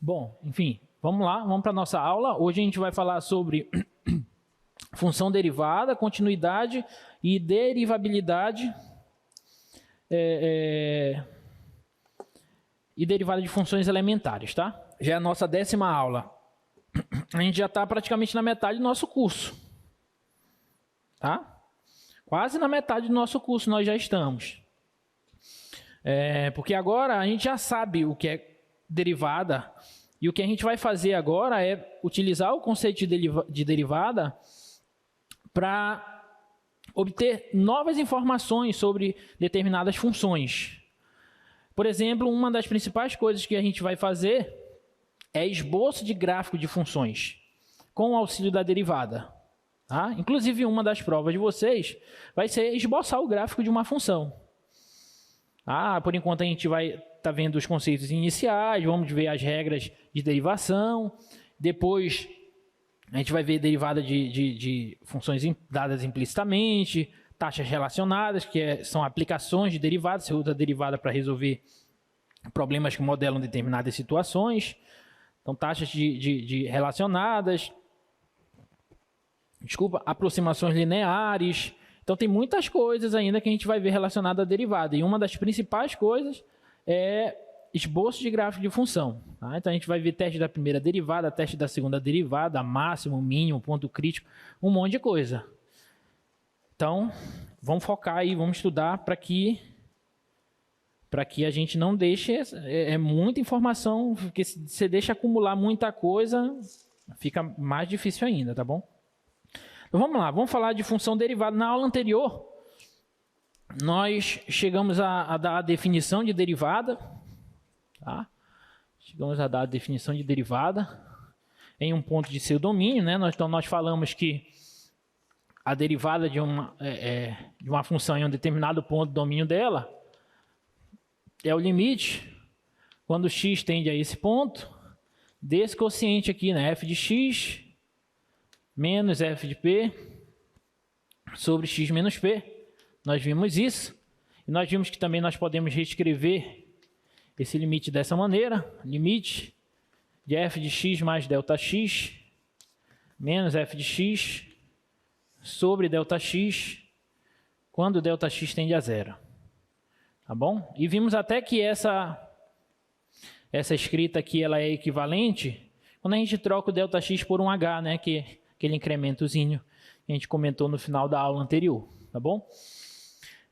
Bom, enfim, vamos lá, vamos para a nossa aula. Hoje a gente vai falar sobre função derivada, continuidade e derivabilidade e derivada de funções elementares, tá? Já é a nossa 10ª aula. A gente já está praticamente na metade do nosso curso, tá? Quase na metade do nosso curso nós já estamos. Porque agora a gente já sabe o que é derivada, e o que a gente vai fazer agora é utilizar o conceito de derivada para obter novas informações sobre determinadas funções. Por exemplo, uma das principais coisas que a gente vai fazer é esboço de gráfico de funções, com o auxílio da derivada. Tá? Inclusive, uma das provas de vocês vai ser esboçar o gráfico de uma função. Por enquanto a gente vai estar vendo os conceitos iniciais, vamos ver as regras de derivação, depois a gente vai ver derivada de funções dadas implicitamente, taxas relacionadas, que são aplicações de derivada, você usa a derivada para resolver problemas que modelam determinadas situações. Então, taxas de relacionadas, aproximações lineares. Então, tem muitas coisas ainda que a gente vai ver relacionada à derivada. E uma das principais coisas é esboço de gráfico de função. Tá? Então, a gente vai ver teste da primeira derivada, teste da segunda derivada, máximo, mínimo, ponto crítico, um monte de coisa. Então, vamos focar aí, vamos estudar para que a gente não deixe... muita informação, porque se você deixa acumular muita coisa, fica mais difícil ainda, tá bom? Então, vamos lá, vamos falar de função derivada. Na aula anterior, nós chegamos a dar a definição de derivada. Tá? Chegamos a dar a definição de derivada em um ponto de seu domínio. Né? Então, nós falamos que a derivada de uma função em um determinado ponto do domínio dela é o limite, quando x tende a esse ponto, desse quociente aqui, né? f de x menos f de p sobre x menos p. Nós vimos isso. E nós vimos que também nós podemos reescrever esse limite dessa maneira. Limite de f de x mais ΔX menos f de x sobre ΔX quando ΔX tende a zero. Tá bom? E vimos até que essa escrita aqui ela é equivalente quando a gente troca o ΔX por um h, né? Que é aquele incrementozinho que a gente comentou no final da aula anterior. Tá bom?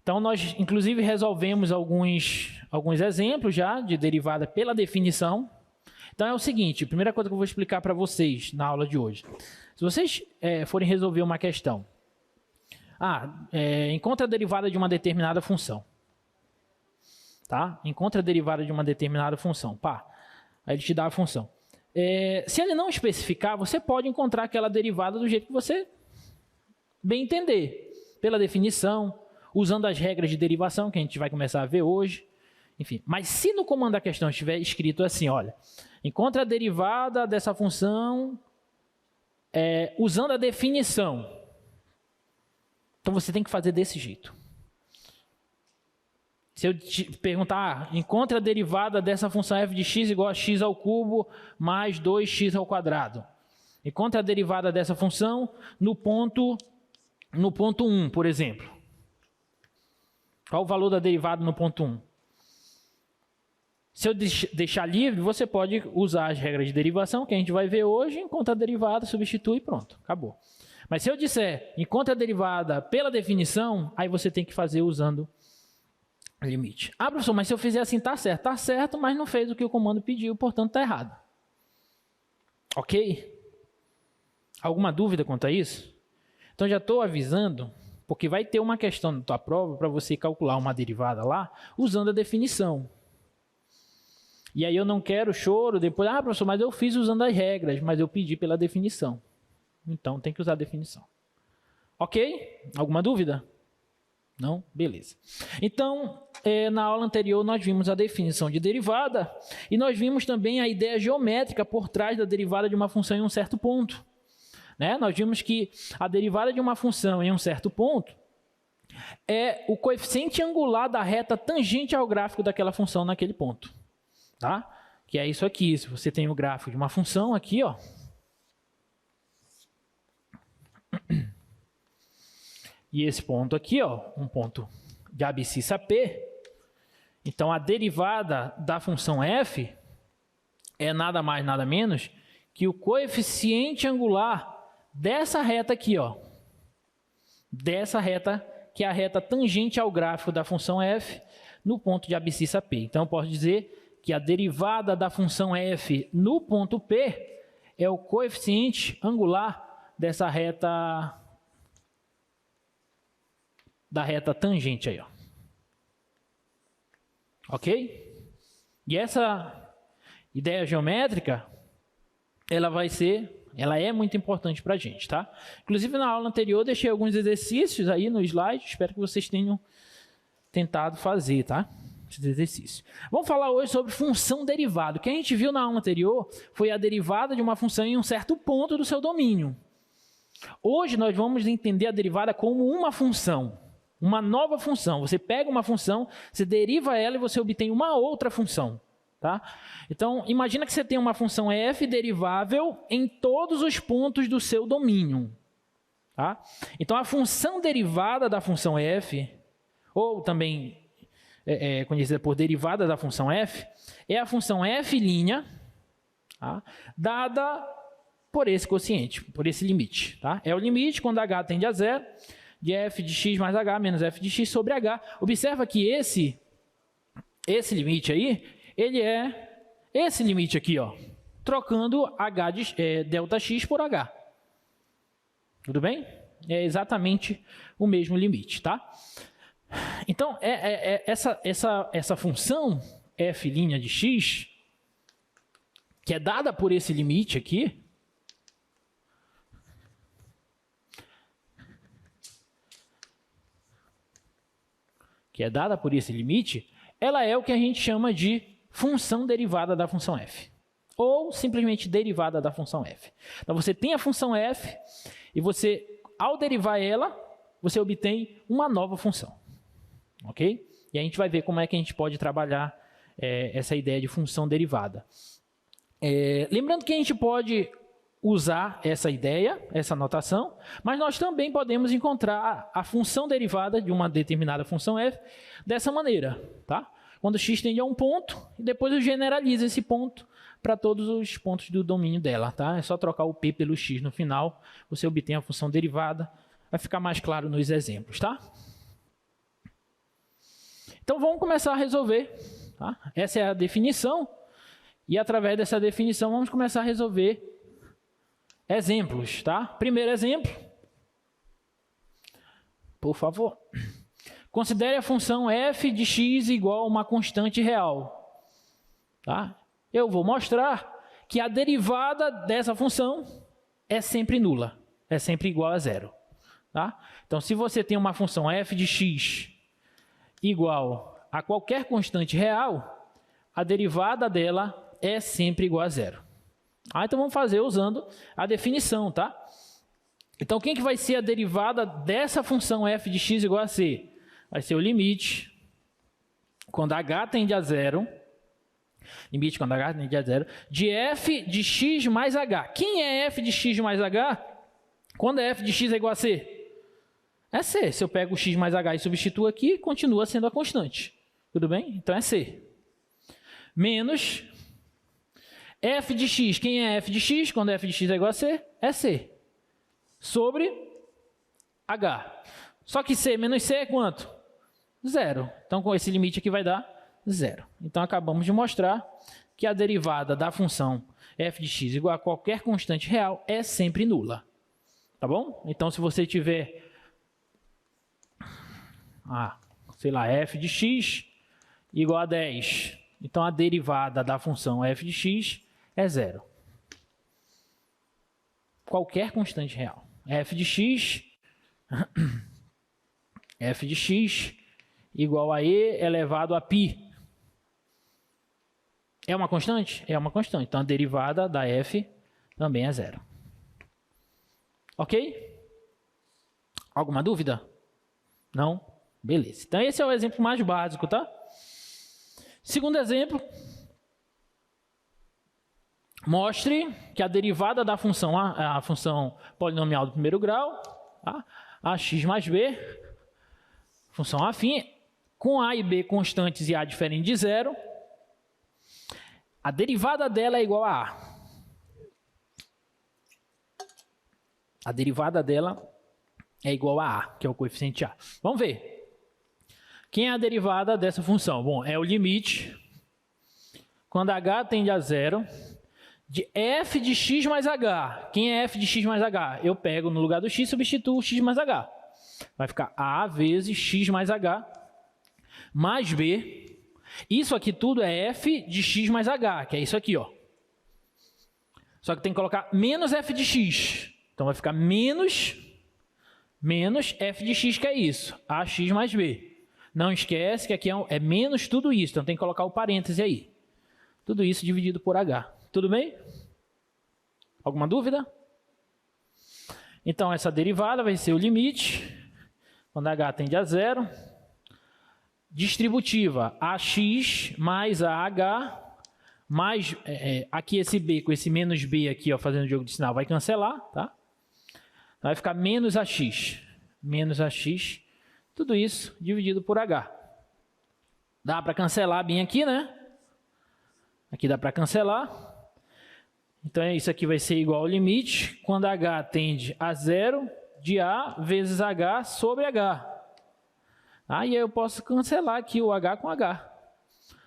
Então, nós, inclusive, resolvemos alguns exemplos já de derivada pela definição. Então, é o seguinte, a primeira coisa que eu vou explicar para vocês na aula de hoje. Se vocês forem resolver uma questão, encontra a derivada de uma determinada função. Tá? Encontra a derivada de uma determinada função. Aí ele te dá a função. Se ele não especificar, você pode encontrar aquela derivada do jeito que você bem entender. Pela definição, usando as regras de derivação, que a gente vai começar a ver hoje. Enfim, mas se no comando da questão estiver escrito assim, olha, encontra a derivada dessa função usando a definição. Então você tem que fazer desse jeito. Se eu te perguntar, encontre a derivada dessa função f de x igual a x ao cubo mais 2x ao quadrado. Encontre a derivada dessa função no ponto 1, por exemplo. Qual o valor da derivada no ponto 1? Se eu deixar livre, você pode usar as regras de derivação, que a gente vai ver hoje, encontra a derivada, substitui e pronto, acabou. Mas se eu disser, encontra a derivada pela definição, aí você tem que fazer usando limite. Professor, mas se eu fizer assim, tá certo. Tá certo, mas não fez o que o comando pediu, portanto tá errado. Ok? Alguma dúvida quanto a isso? Então já estou avisando, porque vai ter uma questão na tua prova para você calcular uma derivada lá, usando a definição. E aí eu não quero choro depois, professor, mas eu fiz usando as regras, mas eu pedi pela definição. Então tem que usar a definição. Ok? Alguma dúvida? Não? Beleza. Então, na aula anterior nós vimos a definição de derivada e nós vimos também a ideia geométrica por trás da derivada de uma função em um certo ponto. Né? Nós vimos que a derivada de uma função em um certo ponto é o coeficiente angular da reta tangente ao gráfico daquela função naquele ponto. Tá? que é isso aqui. Se você tem o gráfico de uma função aqui, ó, e esse ponto aqui, ó, um ponto de abscissa P, então a derivada da função f é nada mais, nada menos que o coeficiente angular dessa reta aqui, ó, dessa reta, que é a reta tangente ao gráfico da função f no ponto de abscissa P. Então, eu posso dizer que a derivada da função f no ponto P é o coeficiente angular dessa reta, da reta tangente aí, ó. Ok? E essa ideia geométrica, ela é muito importante para a gente, tá? Inclusive, na aula anterior, eu deixei alguns exercícios aí no slide, espero que vocês tenham tentado fazer, tá? Esses exercícios. Vamos falar hoje sobre função derivada. O que a gente viu na aula anterior foi a derivada de uma função em um certo ponto do seu domínio. Hoje, nós vamos entender a derivada como uma função, uma nova função. Você pega uma função, você deriva ela e você obtém uma outra função. Tá? Então, imagina que você tem uma função f derivável em todos os pontos do seu domínio. Tá? Então, a função derivada da função f, ou também conhecida por derivada da função f, é a função f', tá? Dada por esse quociente, por esse limite. Tá? É o limite quando h tende a zero, de f de x mais h menos f de x sobre h. Observa que esse limite aí, ele é esse limite aqui, ó, trocando h de, delta x por h. Tudo bem? É exatamente o mesmo limite, tá? Então, essa função f' de x, que é dada por esse limite aqui, ela é o que a gente chama de função derivada da função f, ou simplesmente derivada da função f. Então, você tem a função f e você, ao derivar ela, você obtém uma nova função. Ok? E a gente vai ver como é que a gente pode trabalhar essa ideia de função derivada. Lembrando que a gente pode usar essa ideia, essa notação, mas nós também podemos encontrar a função derivada de uma determinada função f dessa maneira, tá? Quando x tende a um ponto, e depois eu generalizo esse ponto para todos os pontos do domínio dela, tá? É só trocar o p pelo x no final, você obtém a função derivada, vai ficar mais claro nos exemplos, tá? Então vamos começar a resolver, tá? Essa é a definição, e através dessa definição vamos começar a resolver exemplos, tá? Primeiro exemplo, por favor. Considere a função f de x igual a uma constante real. Tá? Eu vou mostrar que a derivada dessa função é sempre nula, é sempre igual a zero. Tá? Então, se você tem uma função f de x igual a qualquer constante real, a derivada dela é sempre igual a zero. Então, vamos fazer usando a definição. Tá? Então, quem que vai ser a derivada dessa função f de x igual a c? Vai ser o limite, quando h tende a zero, de f de x mais h. Quem é f de x mais h? Quando é f de x é igual a c? É c. Se eu pego o x mais h e substituo aqui, continua sendo a constante. Tudo bem? Então é c. Menos f de x. Quem é f de x? Quando f de x é igual a c? É c. Sobre h. Só que c menos c é quanto? Zero. Então, com esse limite aqui vai dar zero. Então, acabamos de mostrar que a derivada da função f de x igual a qualquer constante real é sempre nula. Tá bom? Então, se você tiver, sei lá, f de x igual a 10, então a derivada da função f de x é zero. Qualquer constante real. F de x igual a e elevado a π. É uma constante? É uma constante. Então, a derivada da f também é zero. Ok? Alguma dúvida? Não? Beleza. Então, esse é o exemplo mais básico, tá? Segundo exemplo. Mostre que a derivada da função, a função polinomial do primeiro grau, tá? Ax mais b, função afim, com a e b constantes e a diferente de zero, a derivada dela é igual a a. A derivada dela é igual a a, que é o coeficiente a. Vamos ver. Quem é a derivada dessa função? Bom, é o limite, quando h tende a zero, de f de x mais h. Quem é f de x mais h? Eu pego no lugar do x, substituo x mais h. Vai ficar a vezes x mais h mais b. Isso aqui tudo é f de x mais h, que é isso aqui, ó. Só que tem que colocar menos f de x. Então vai ficar menos f de x, que é isso. ax mais b. Não esquece que aqui é menos tudo isso. Então tem que colocar o parêntese aí. Tudo isso dividido por h. Tudo bem? Alguma dúvida? Então, essa derivada vai ser o limite, quando h tende a zero, distributiva ax mais a h, mais, aqui esse b com esse menos b aqui, ó, fazendo jogo de sinal, vai cancelar, tá? Vai ficar menos ax, tudo isso dividido por h. Dá para cancelar bem aqui, né? Aqui dá para cancelar. Então, isso aqui vai ser igual ao limite, quando h tende a zero, de a vezes h sobre h. E aí eu posso cancelar aqui o h com h.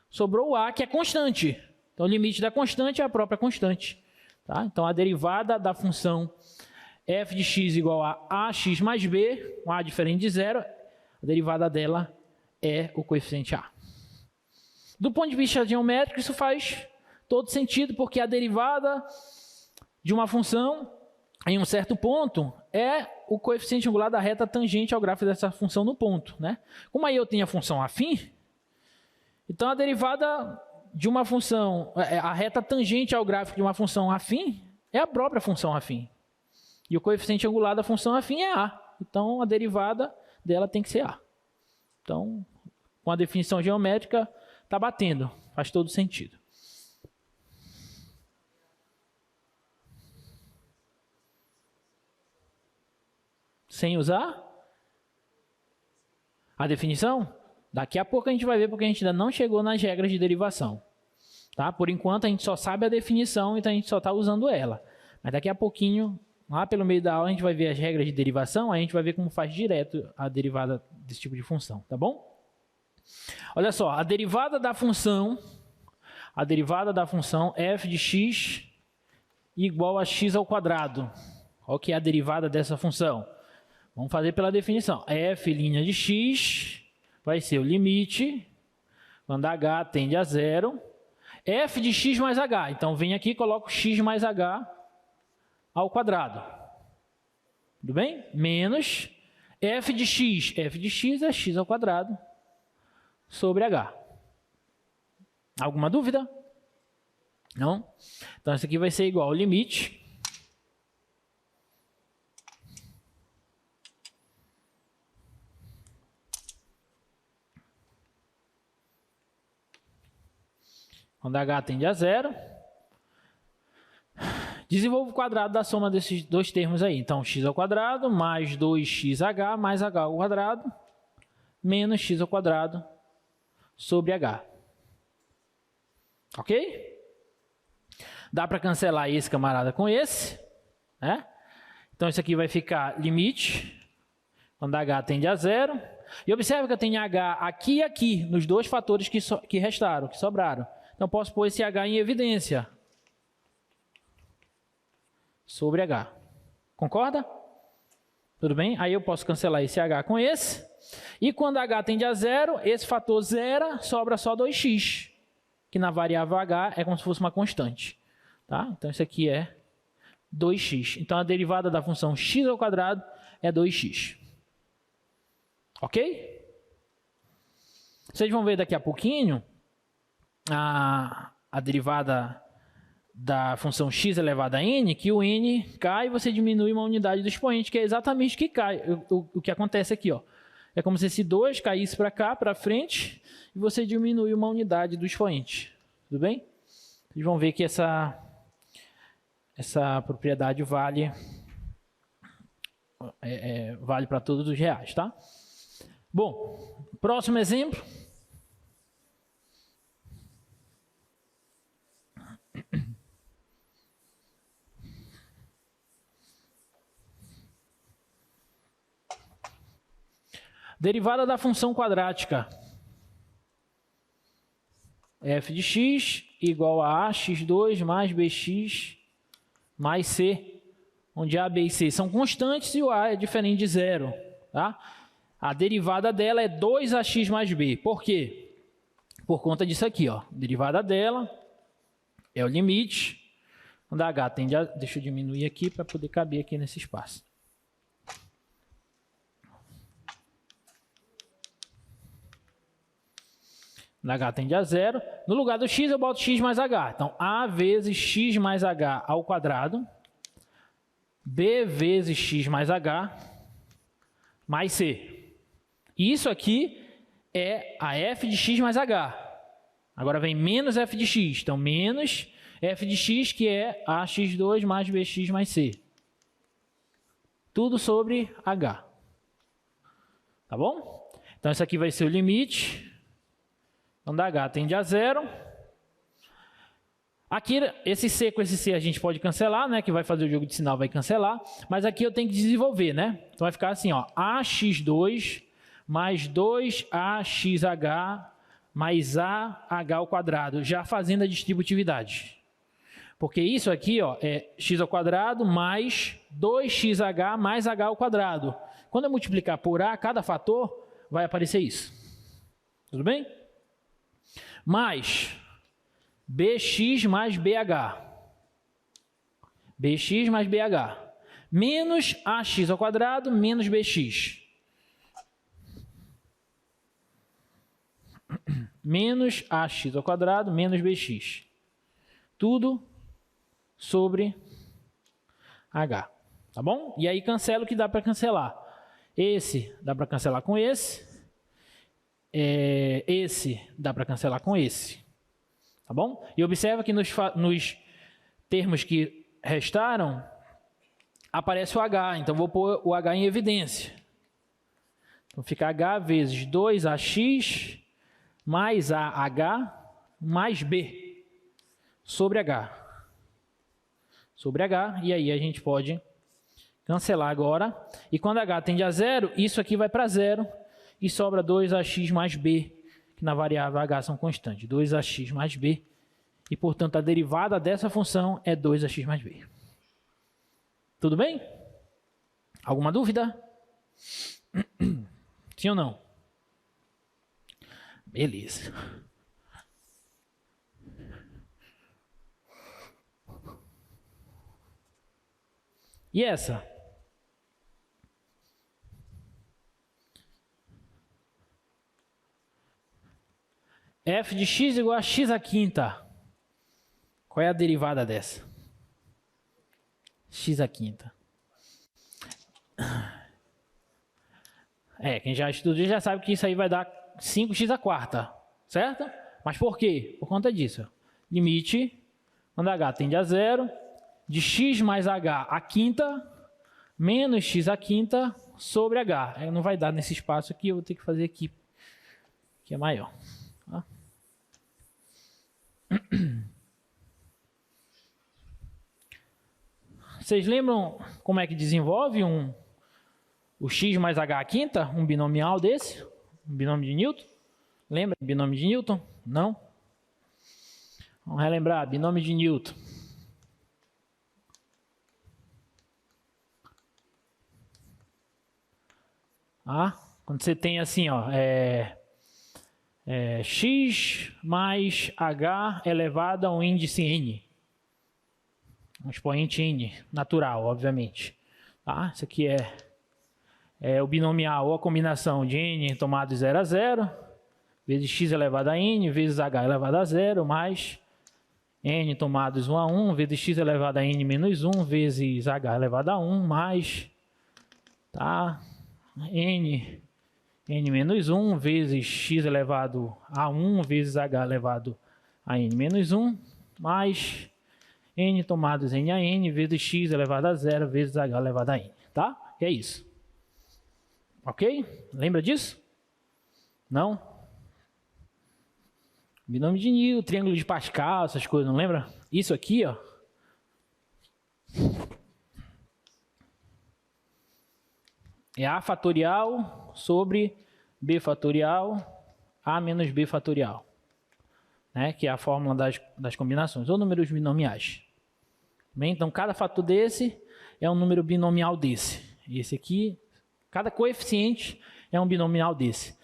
Sobrou o a, que é constante. Então, o limite da constante é a própria constante. Tá? Então, a derivada da função f de x igual a ax mais b, com a diferente de zero, a derivada dela é o coeficiente a. Do ponto de vista geométrico, isso faz todo sentido, porque a derivada de uma função em um certo ponto é o coeficiente angular da reta tangente ao gráfico dessa função no ponto, né? Como aí eu tenho a função afim, então a derivada de uma função, a reta tangente ao gráfico de uma função afim é a própria função afim. E o coeficiente angular da função afim é a. Então a derivada dela tem que ser a. Então, com a definição geométrica, está batendo, faz todo sentido. Sem usar a definição? Daqui a pouco a gente vai ver, porque a gente ainda não chegou nas regras de derivação. Tá? Por enquanto a gente só sabe a definição, então a gente só está usando ela. Mas daqui a pouquinho, lá pelo meio da aula, a gente vai ver as regras de derivação, aí a gente vai ver como faz direto a derivada desse tipo de função, tá bom? Olha só, a derivada da função f de x igual a x ao quadrado. Qual que é a derivada dessa função? Vamos fazer pela definição. F' de x vai ser o limite, quando h tende a zero, f de x mais h. Então, vem aqui e coloco x mais h ao quadrado. Tudo bem? Menos f de x. F de x é x ao quadrado sobre h. Alguma dúvida? Não? Então, isso aqui vai ser igual ao limite. Quando h tende a zero, desenvolvo o quadrado da soma desses dois termos aí. Então, x ao quadrado mais 2xh mais h ao quadrado menos x ao quadrado sobre h. Ok? Dá para cancelar esse camarada com esse, né? Então, isso aqui vai ficar limite, quando h tende a zero. E observe que eu tenho h aqui e aqui, nos dois fatores que restaram, que sobraram. Então, posso pôr esse h em evidência sobre h. Concorda? Tudo bem? Aí eu posso cancelar esse h com esse. E quando h tende a zero, esse fator zera, sobra só 2x, que na variável h é como se fosse uma constante. Tá? Então, isso aqui é 2x. Então, a derivada da função x ao quadrado é 2x. Ok? Vocês vão ver daqui a pouquinho a derivada da função x elevado a n, que o n cai e você diminui uma unidade do expoente, que é exatamente o que cai, o que acontece aqui, ó. É como se esse 2 caísse para cá, para frente, e você diminui uma unidade do expoente. Tudo bem? Vocês vão ver que essa essa propriedade vale vale para todos os reais, tá? Bom, próximo exemplo. Derivada da função quadrática f de x igual a x2 mais bx mais c, onde a, b e c são constantes e o a é diferente de zero. Tá? A derivada dela é 2ax mais b. Por quê? Por conta disso aqui. Ó. A derivada dela é o limite. Quando a h tende a... Deixa eu diminuir aqui para poder caber aqui nesse espaço. H tende a zero. No lugar do x, eu boto x mais h. Então, a vezes x mais h ao quadrado, b vezes x mais h, mais c. Isso aqui é a f de x mais h. Agora vem menos f de x. Então, menos f de x, que é ax2 mais bx mais c. Tudo sobre h. Tá bom? Então, isso aqui vai ser o limite. Quando h tende a zero. Aqui, esse c com esse c a gente pode cancelar, né? Que vai fazer o jogo de sinal, vai cancelar. Mas aqui eu tenho que desenvolver, né? Então vai ficar assim, ó. ax2 mais 2axh mais ah ao quadrado. Já fazendo a distributividade. Porque isso aqui, ó, é x ao quadrado mais 2xh mais h ao quadrado. Quando eu multiplicar por a, cada fator, vai aparecer isso. Tudo bem? Mais bx mais bh. Bx mais bh. Menos ax ao quadrado menos bx. Menos ax ao quadrado menos bx. Tudo sobre h. Tá bom? E aí cancela o que dá para cancelar. Esse dá para cancelar com esse. Esse dá para cancelar com esse. Tá bom? E observa que nos termos que restaram, aparece o h. Então, vou pôr o h em evidência. Então, fica h vezes 2ax mais ah mais b sobre h. Sobre h. E aí a gente pode cancelar agora. E quando h tende a zero, isso aqui vai para zero. E sobra 2ax mais b, que na variável h são constantes. 2ax mais b. E, portanto, a derivada dessa função é 2ax mais b. Tudo bem? Alguma dúvida? Sim ou não? Beleza. E essa? F de x igual a x à quinta. Qual é a derivada dessa? X à quinta. Quem já estudou já sabe que isso aí vai dar 5x à quarta, certo? Mas por quê? Por conta disso. Limite, quando h tende a zero, de x mais h à quinta, menos x à quinta sobre h. Não vai dar nesse espaço aqui, eu vou ter que fazer aqui, que é maior. Tá? Vocês lembram como é que desenvolve o x mais h à quinta? Um binomial desse? Um binômio de Newton? Lembra do binômio de Newton? Não? Vamos relembrar, binômio de Newton. Quando você tem assim, ó, x mais h elevado a um índice n. Um expoente n, natural, obviamente. Tá? Isso aqui é o binomial ou a combinação de n tomado de 0 a 0, vezes x elevado a n, vezes h elevado a 0, mais n tomados 1 a 1, vezes x elevado a n menos 1, vezes h elevado a 1, mais tá? n menos 1, vezes x elevado a 1, vezes h elevado a n menos 1, mais n tomados n a n vezes x elevado a 0 vezes h elevado a n, tá? É isso. Ok? Lembra disso? Não? Binômio de Newton, triângulo de Pascal, essas coisas, não lembra? Isso aqui, ó. É a fatorial sobre b fatorial a menos b fatorial, né? Que é a fórmula das combinações, ou números binomiais. Bem, então, cada fator desse é um número binomial desse. Esse aqui, cada coeficiente é um binomial desse.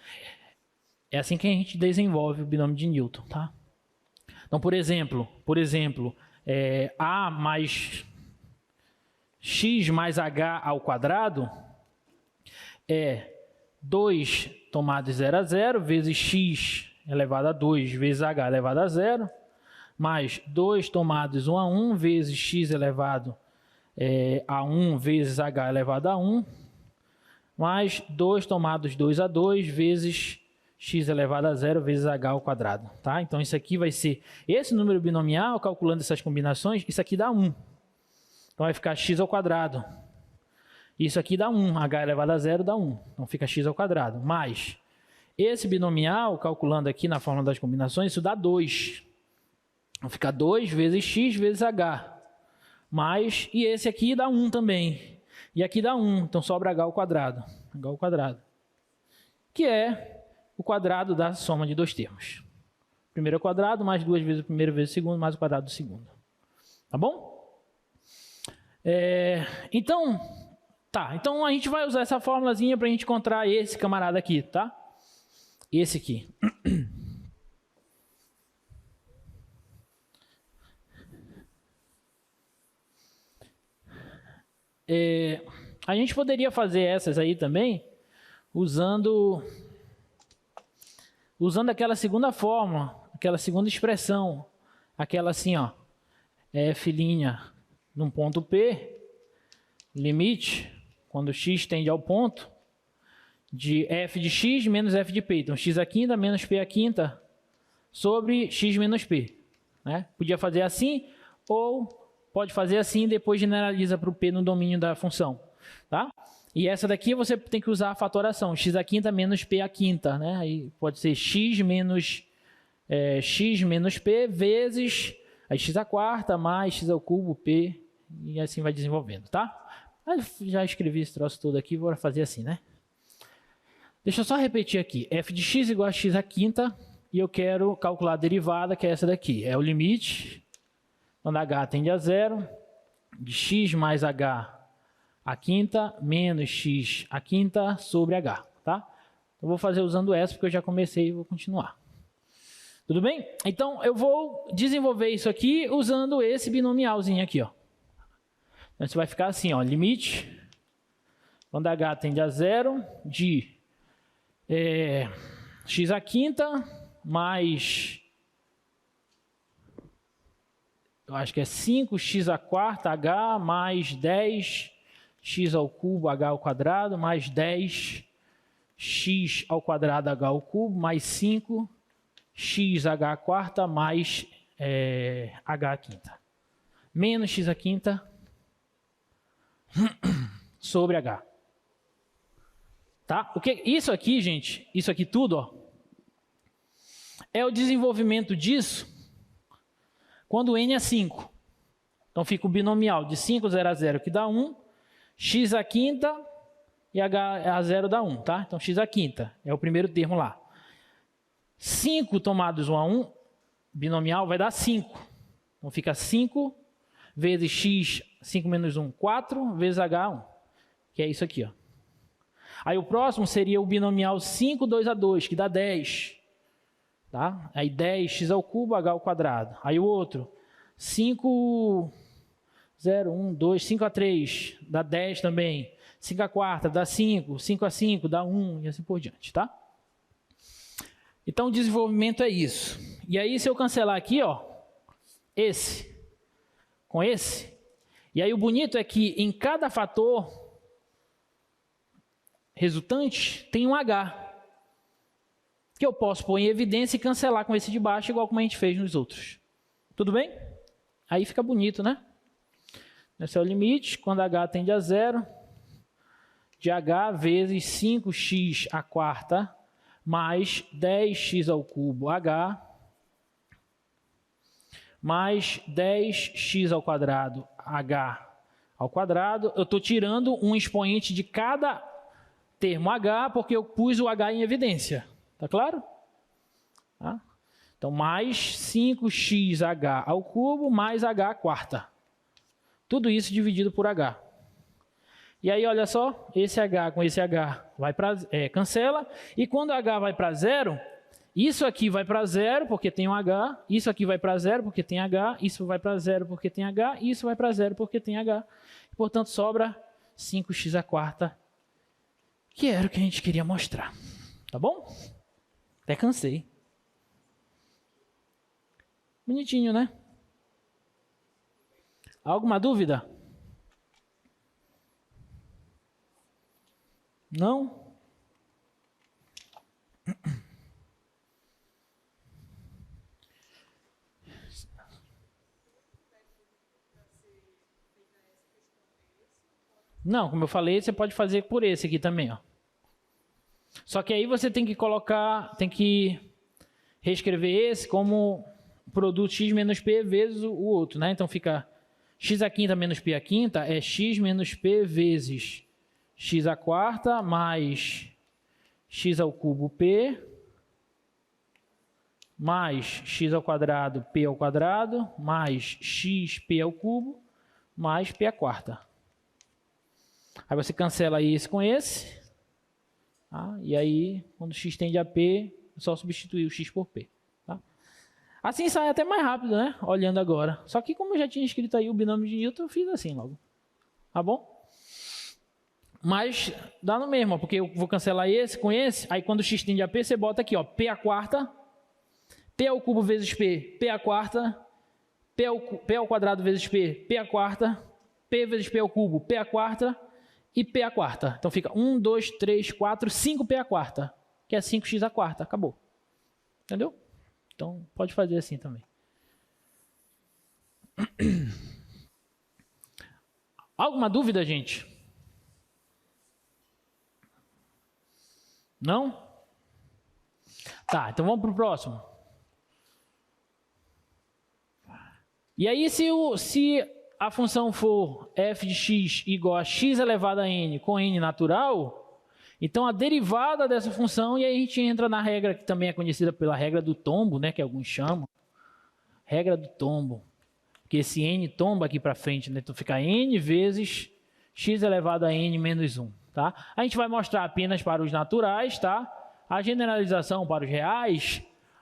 É assim que a gente desenvolve o binômio de Newton, tá? Então, por exemplo, A mais x mais h ao quadrado é 2 tomado 0 a 0 vezes x elevado a 2 vezes h elevado a 0, mais 2 tomados 1 a 1 vezes x elevado a 1 vezes h elevado a 1, mais 2 tomados 2 a 2 vezes x elevado a 0 vezes h ao quadrado. Tá? Então, isso aqui vai ser esse número binomial, calculando essas combinações, isso aqui dá 1. Então, vai ficar x ao quadrado. Isso aqui dá 1, h elevado a 0 dá 1. Então, fica x ao quadrado. Mais esse binomial, calculando aqui na fórmula das combinações, isso dá 2. Então, fica 2 vezes x vezes h. Mais, e esse aqui dá 1 também. E aqui dá 1, então sobra h ao quadrado. H ao quadrado. Que é o quadrado da soma de dois termos. Primeiro quadrado, mais 2 vezes o primeiro vezes o segundo, mais o quadrado do segundo. Tá bom? Então a gente vai usar essa formulazinha para a gente encontrar esse camarada aqui, tá? Esse aqui. A gente poderia fazer essas aí também usando aquela segunda fórmula, aquela segunda expressão, aquela assim, ó, f' num ponto P, limite, quando x tende ao ponto, de f de x menos f de p. Então, x à quinta menos p à quinta sobre x menos p. Né? Podia fazer assim, ou pode fazer assim e depois generaliza para o p no domínio da função. Tá? E essa daqui você tem que usar a fatoração, x à quinta menos p à quinta. Né? Aí pode ser x menos p vezes aí x à quarta mais x ao cubo p, e assim vai desenvolvendo. Tá? Mas já escrevi esse troço todo aqui, vou fazer assim, né? Deixa eu só repetir aqui. F de x igual a x à quinta, e eu quero calcular a derivada, que é essa daqui. É o limite, quando h tende a 0, de x mais h à quinta menos x à quinta sobre h. Tá? Eu vou fazer usando essa, porque eu já comecei e vou continuar. Tudo bem? Então, eu vou desenvolver isso aqui usando esse binomialzinho aqui. Ó. Então, isso vai ficar assim, ó, limite, quando h tende a 0, de x à quinta mais, eu acho que é 5x à quarta h mais 10x ao cubo h ao quadrado mais 10x ao quadrado h ao cubo mais 5x h à quarta mais h à quinta. Menos x à quinta sobre h. Tá? Isso aqui, gente, isso aqui tudo, ó, é o desenvolvimento disso quando n é 5. Então fica o binomial de 5, 0 a 0, que dá 1, x à quinta e h a 0 dá 1. Tá? Então x à quinta é o primeiro termo lá. 5 tomados 1 a 1, binomial vai dar 5. Então fica 5 vezes x, 5 menos 1, 4, vezes h, 1. Que é isso aqui, ó. Aí o próximo seria o binomial 5, 2 a 2, que dá 10. Tá? Aí 10x ao cubo, h ao quadrado. Aí o outro, 5, 0, 1, 2, 5 a 3, dá 10 também. 5 a quarta dá 5, 5 a 5 dá 1 e assim por diante. Tá? Então o desenvolvimento é isso. E aí se eu cancelar aqui, ó, esse com esse, e aí o bonito é que em cada fator resultante tem um h, que eu posso pôr em evidência e cancelar com esse de baixo, igual como a gente fez nos outros. Tudo bem? Aí fica bonito, né? Esse é o limite, quando h tende a zero, de h vezes 5x à quarta, mais 10x ao cubo h, mais 10x ao quadrado h ao quadrado. Eu estou tirando um expoente de cada termo h, porque eu pus o h em evidência. Tá claro? Tá? Então, mais 5xh ao cubo, mais h à quarta. Tudo isso dividido por h. E aí, olha só, esse h com esse h vai cancela. E quando h vai para zero, isso aqui vai para zero, porque tem um h. Isso aqui vai para zero, porque tem h. Isso vai para zero, porque tem h. Isso vai para zero, porque tem h. E, portanto, sobra 5x à quarta, que era o que a gente queria mostrar. Tá bom? Até cansei. Bonitinho, né? Alguma dúvida? Não? Não, como eu falei, você pode fazer por esse aqui também, ó. Só que aí você tem que colocar, tem que reescrever esse como produto x menos p vezes o outro, né? Então fica x à quinta menos p à quinta é x menos p vezes x à quarta mais x ao cubo p mais x ao quadrado p ao quadrado mais xp ao cubo mais p à quarta. Aí você cancela esse com esse. Tá? E aí, quando x tende a p, é só substituir o x por p. Tá? Assim sai até mais rápido, né? Olhando agora. Só que como eu já tinha escrito aí o binômio de Newton, eu fiz assim logo. Tá bom? Mas dá no mesmo, porque eu vou cancelar esse com esse. Aí quando x tende a p, você bota aqui, ó, p à quarta, p ao cubo vezes p à quarta, p ao quadrado vezes p à quarta, p vezes p ao cubo, p à quarta, e p à quarta. Então fica 1, 2, 3, 4, 5p à quarta, que é 5x à quarta. Acabou. Entendeu? Então pode fazer assim também. Alguma dúvida, gente? Não? Tá, então vamos para o próximo. E aí, se a função for f de x igual a x elevado a n com n natural, então a derivada dessa função, e aí a gente entra na regra que também é conhecida pela regra do tombo, né, que alguns chamam, regra do tombo, porque esse n tomba aqui para frente, né, então fica n vezes x elevado a n menos 1. Tá? A gente vai mostrar apenas para os naturais, tá? A generalização para os reais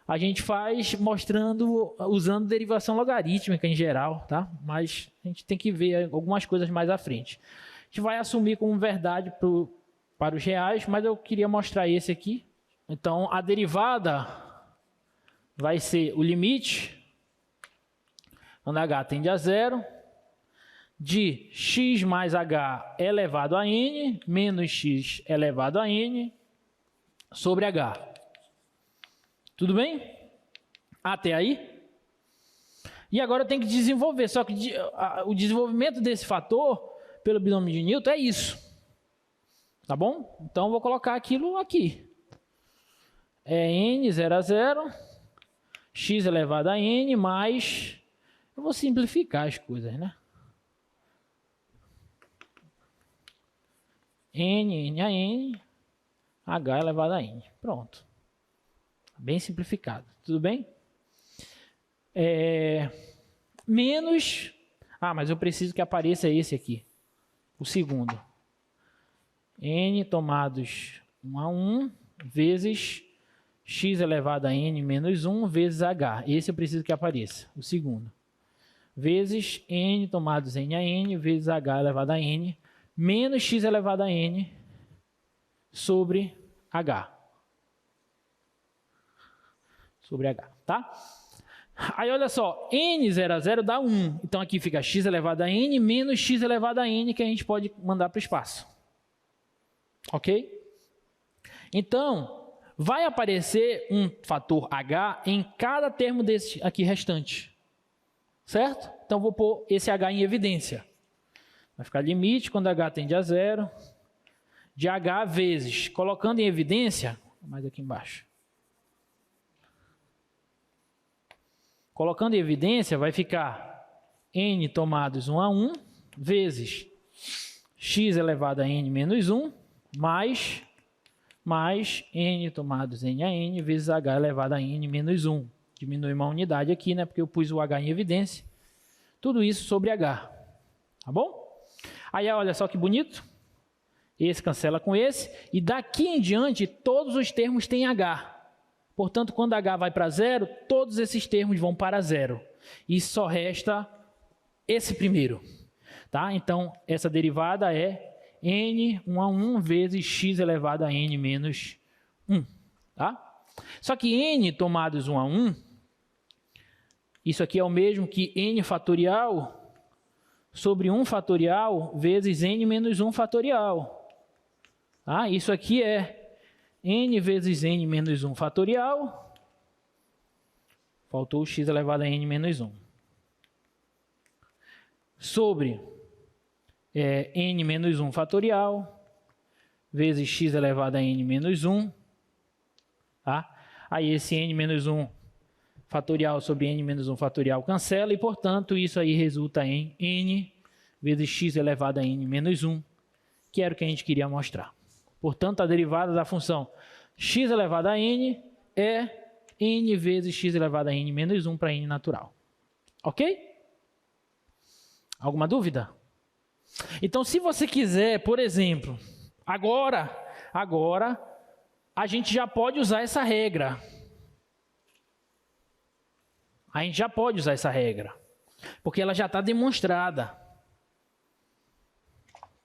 a gente faz mostrando, usando derivação logarítmica em geral, tá? Mas a gente tem que ver algumas coisas mais à frente. A gente vai assumir como verdade para os reais, mas eu queria mostrar esse aqui. Então, a derivada vai ser o limite, quando h tende a zero, de x mais h elevado a n, menos x elevado a n, sobre h. Tudo bem? Até aí? E agora eu tenho que desenvolver, só que o desenvolvimento desse fator, pelo binômio de Newton, é isso. Tá bom? Então eu vou colocar aquilo aqui. É n 0 a 0, x elevado a n, mais... Eu vou simplificar as coisas, né? n a n, h elevado a n. Pronto. Bem simplificado. Tudo bem? Menos... mas eu preciso que apareça esse aqui. O segundo. N tomados 1 a 1 vezes x elevado a n menos 1 vezes h. Esse eu preciso que apareça. O segundo. Vezes n tomados n a n vezes h elevado a n menos x elevado a n sobre h. Sobre h, tá? Aí olha só, n 0 a 0 dá 1. Então aqui fica x elevado a n menos x elevado a n, que a gente pode mandar para o espaço. Ok? Então, vai aparecer um fator h em cada termo desse aqui restante. Certo? Então, vou pôr esse H em evidência. Vai ficar limite quando H tende a zero, de H vezes, colocando em evidência, mais aqui embaixo. Colocando em evidência, vai ficar n tomados 1 a 1, vezes x elevado a n menos 1, mais n tomados n a n, vezes h elevado a n menos 1. Diminui uma unidade aqui, né, porque eu pus o h em evidência. Tudo isso sobre h. Tá bom? Aí, olha só que bonito. Esse cancela com esse. E daqui em diante, todos os termos têm h. Portanto, quando h vai para zero, todos esses termos vão para zero. E só resta esse primeiro. Tá? Então, essa derivada é n 1 a 1 vezes x elevado a n menos 1. Tá? Só que n tomados 1 a 1, isso aqui é o mesmo que n fatorial sobre 1 fatorial vezes n menos 1 fatorial. Tá? Isso aqui é n vezes n menos 1 fatorial. Faltou o x elevado a n menos 1. Sobre n menos 1 fatorial vezes x elevado a n menos 1. Tá? Aí esse n menos 1 fatorial sobre n menos 1 fatorial cancela e, portanto, isso aí resulta em n vezes x elevado a n menos 1, que era o que a gente queria mostrar. Portanto, a derivada da função x elevado a n é n vezes x elevado a n menos 1 para n natural. Ok? Alguma dúvida? Então, se você quiser, por exemplo, agora a gente já pode usar essa regra. A gente já pode usar essa regra, porque ela já está demonstrada.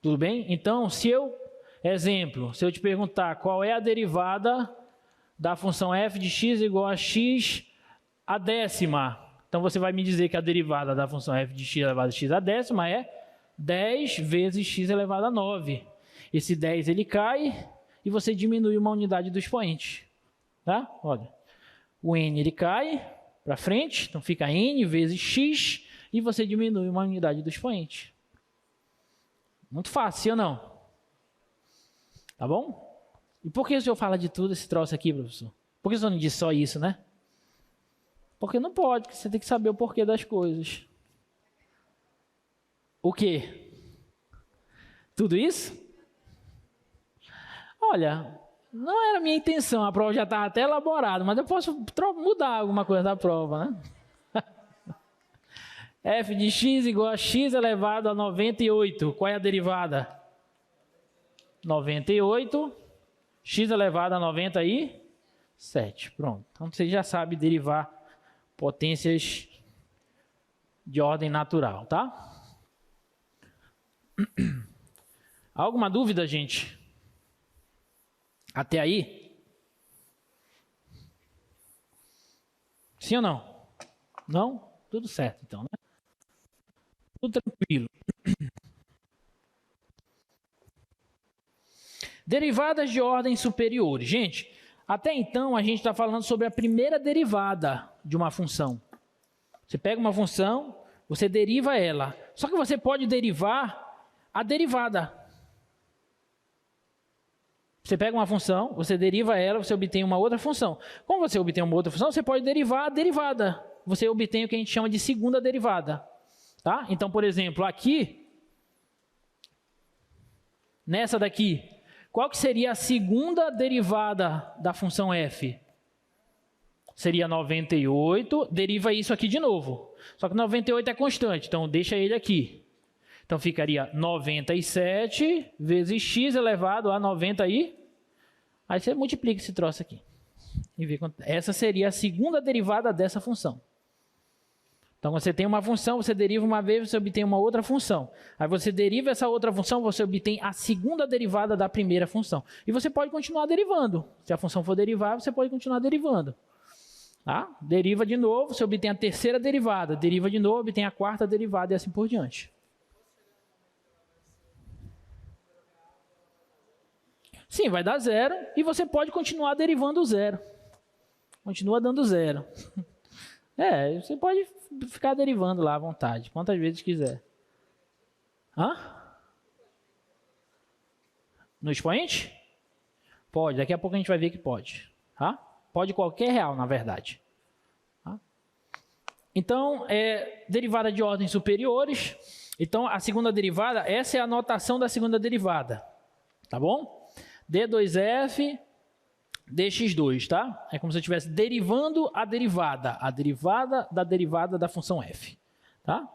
Tudo bem? Então, se eu te perguntar qual é a derivada da função f de x igual a x à décima, então você vai me dizer que a derivada da função f de x elevado a x à décima é 10 vezes x elevado a 9. Esse 10 ele cai e você diminui uma unidade do expoente. Tá? Olha, o n ele cai para frente, então fica n vezes x e você diminui uma unidade do expoente. Muito fácil, sim ou não? Tá bom? E por que o senhor fala de tudo esse troço aqui, professor? Por que o senhor não diz só isso, né? Porque não pode, porque você tem que saber o porquê das coisas. O quê? Tudo isso? Olha, não era a minha intenção, a prova já estava até elaborada, mas eu posso mudar alguma coisa da prova, né? f de x igual a x elevado a 98. Qual é a derivada? 98. X elevado a 97. Pronto. Então você já sabe derivar potências de ordem natural, tá? Alguma dúvida, gente? Até aí? Sim ou não? Não? Tudo certo, então, né? Tudo tranquilo. Derivadas de ordem superiores. Gente, até então a gente está falando sobre a primeira derivada de uma função. Você pega uma função, você deriva ela. Só que você pode derivar a derivada. Você pega uma função, você deriva ela, você obtém uma outra função. Como você obtém uma outra função, você pode derivar a derivada. Você obtém o que a gente chama de segunda derivada. Tá? Então, por exemplo, aqui, nessa daqui, qual que seria a segunda derivada da função f? Seria 98, deriva isso aqui de novo. Só que 98 é constante, então deixa ele aqui. Então ficaria 97 vezes x elevado a 90 aí. Aí você multiplica esse troço aqui. E vê quanto. Essa seria a segunda derivada dessa função. Então você tem uma função, você deriva uma vez, você obtém uma outra função. Aí você deriva essa outra função, você obtém a segunda derivada da primeira função. E você pode continuar derivando. Se a função for derivar, você pode continuar derivando. Tá? Deriva de novo, você obtém a terceira derivada. Deriva de novo, obtém a quarta derivada e assim por diante. Sim, vai dar zero e você pode continuar derivando o zero. Continua dando zero. Você pode ficar derivando lá à vontade, quantas vezes quiser. Hã? No expoente? Pode, daqui a pouco a gente vai ver que pode. Tá? Pode qualquer real, na verdade. Tá? Então, derivada de ordens superiores. Então, a segunda derivada, essa é a notação da segunda derivada. Tá bom? D2F, dx2, tá? É como se eu estivesse derivando a derivada derivada da função f, tá?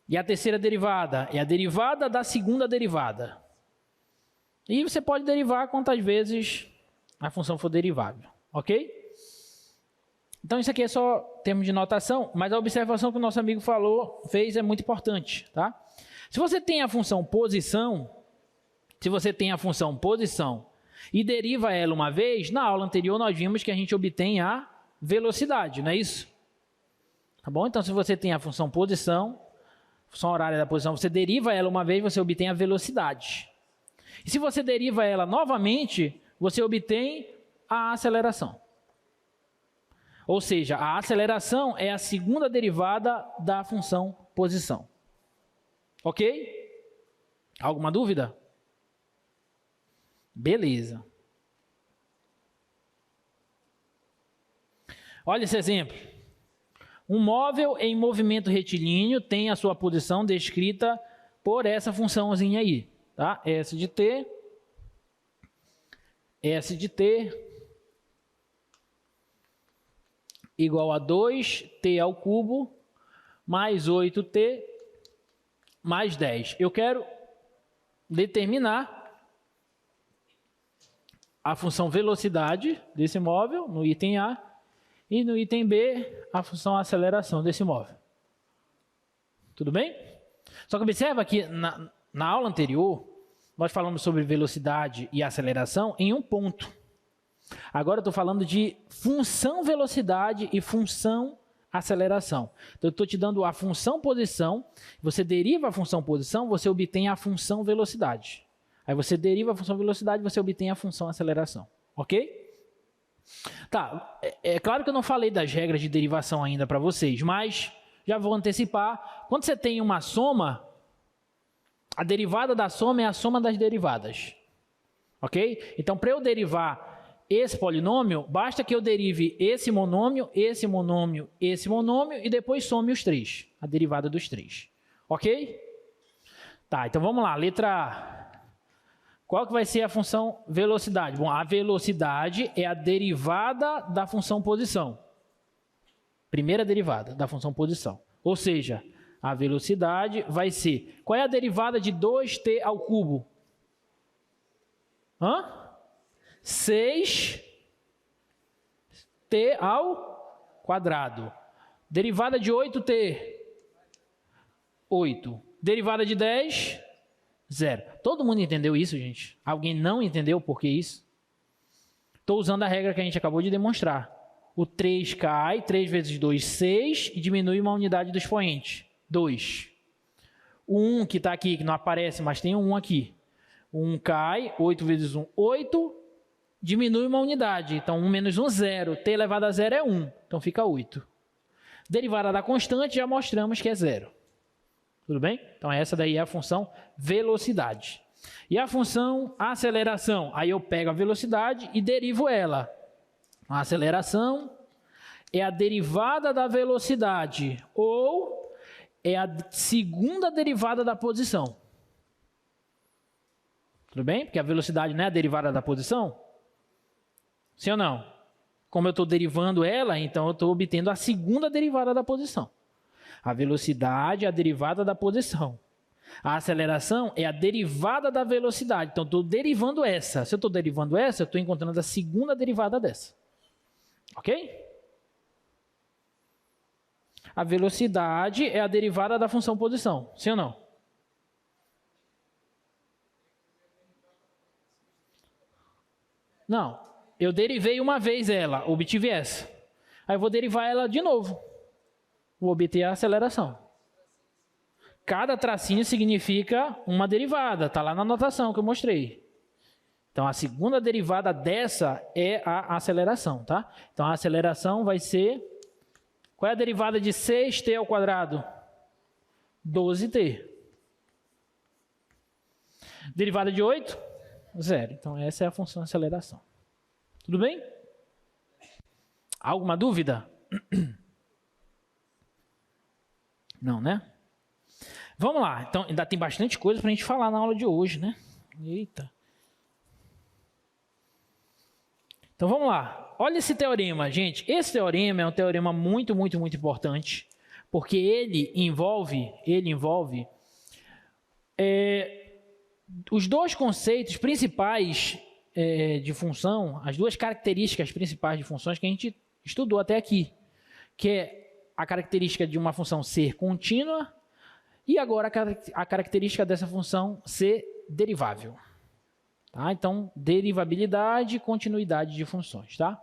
E a terceira derivada é a derivada da segunda derivada. E você pode derivar quantas vezes a função for derivável, ok? Então isso aqui é só termos de notação, mas a observação que o nosso amigo fez é muito importante, tá? Se você tem a função posição, e deriva ela uma vez, na aula anterior nós vimos que a gente obtém a velocidade, não é isso? Tá bom? Então, se você tem a função posição, função horária da posição, você deriva ela uma vez, você obtém a velocidade. E se você deriva ela novamente, você obtém a aceleração. Ou seja, a aceleração é a segunda derivada da função posição. Ok? Alguma dúvida? Beleza. Olha esse exemplo. Um móvel em movimento retilíneo tem a sua posição descrita por essa funçãozinha aí, tá? S de t igual a 2t ao cubo mais 8t mais 10. Eu quero determinar a função velocidade desse móvel no item A e no item B a função aceleração desse móvel. Tudo bem? Só que observa que na aula anterior nós falamos sobre velocidade e aceleração em um ponto. Agora eu estou falando de função velocidade e função aceleração. Então eu estou te dando a função posição, você deriva a função posição, você obtém a função velocidade. Aí você deriva a função velocidade, você obtém a função aceleração, ok? Tá, é claro que eu não falei das regras de derivação ainda para vocês, mas já vou antecipar. Quando você tem uma soma, a derivada da soma é a soma das derivadas, ok? Então, para eu derivar esse polinômio, basta que eu derive esse monômio, esse monômio, esse monômio e depois some os três, a derivada dos três, ok? Tá, então vamos lá, letra A. Qual que vai ser a função velocidade? Bom, a velocidade é a derivada da função posição. Primeira derivada da função posição. Ou seja, a velocidade vai ser... Qual é a derivada de 2t ao cubo? 6t ao quadrado. Derivada de 8t? 8. Derivada de 10? 0. Todo mundo entendeu isso, gente? Alguém não entendeu por que isso? Estou usando a regra que a gente acabou de demonstrar. O 3 cai, 3 vezes 2, 6, e diminui uma unidade do expoente, 2. O 1 que está aqui, que não aparece, mas tem um 1 aqui. O 1 cai, 8 vezes 1, 8, diminui uma unidade. Então, 1 menos 1, 0. T elevado a 0 é 1, então fica 8. Derivada da constante, já mostramos que é 0. Tudo bem? Então, essa daí é a função velocidade. E a função aceleração? Aí eu pego a velocidade e derivo ela. A aceleração é a derivada da velocidade ou é a segunda derivada da posição. Tudo bem? Porque a velocidade não é a derivada da posição? Sim ou não? Como eu estou derivando ela, então eu estou obtendo a segunda derivada da posição. A velocidade é a derivada da posição. A aceleração é a derivada da velocidade. Então, estou derivando essa. Se eu estou derivando essa, eu estou encontrando a segunda derivada dessa. Ok? A velocidade é a derivada da função posição. Sim ou não? Não. Eu derivei uma vez ela, obtive essa. Aí eu vou derivar ela de novo. Vou obter a aceleração. Cada tracinho significa uma derivada. Está lá na anotação que eu mostrei. Então, a segunda derivada dessa é a aceleração, tá? Então, a aceleração vai ser Qual é a derivada de 6t ao quadrado? 12t. Derivada de 8? 0. Então, essa é a função de aceleração. Tudo bem? Alguma dúvida? Não, né? Vamos lá. Então, ainda tem bastante coisa para a gente falar na aula de hoje, né? Eita. Então, vamos lá. Olha esse teorema, gente. Esse teorema é um teorema muito, muito, muito importante, porque ele envolve os dois conceitos principais de função, as duas características principais de funções que a gente estudou até aqui, que é a característica de uma função ser contínua e agora a característica dessa função ser derivável. Tá? Então, derivabilidade e continuidade de funções. Tá?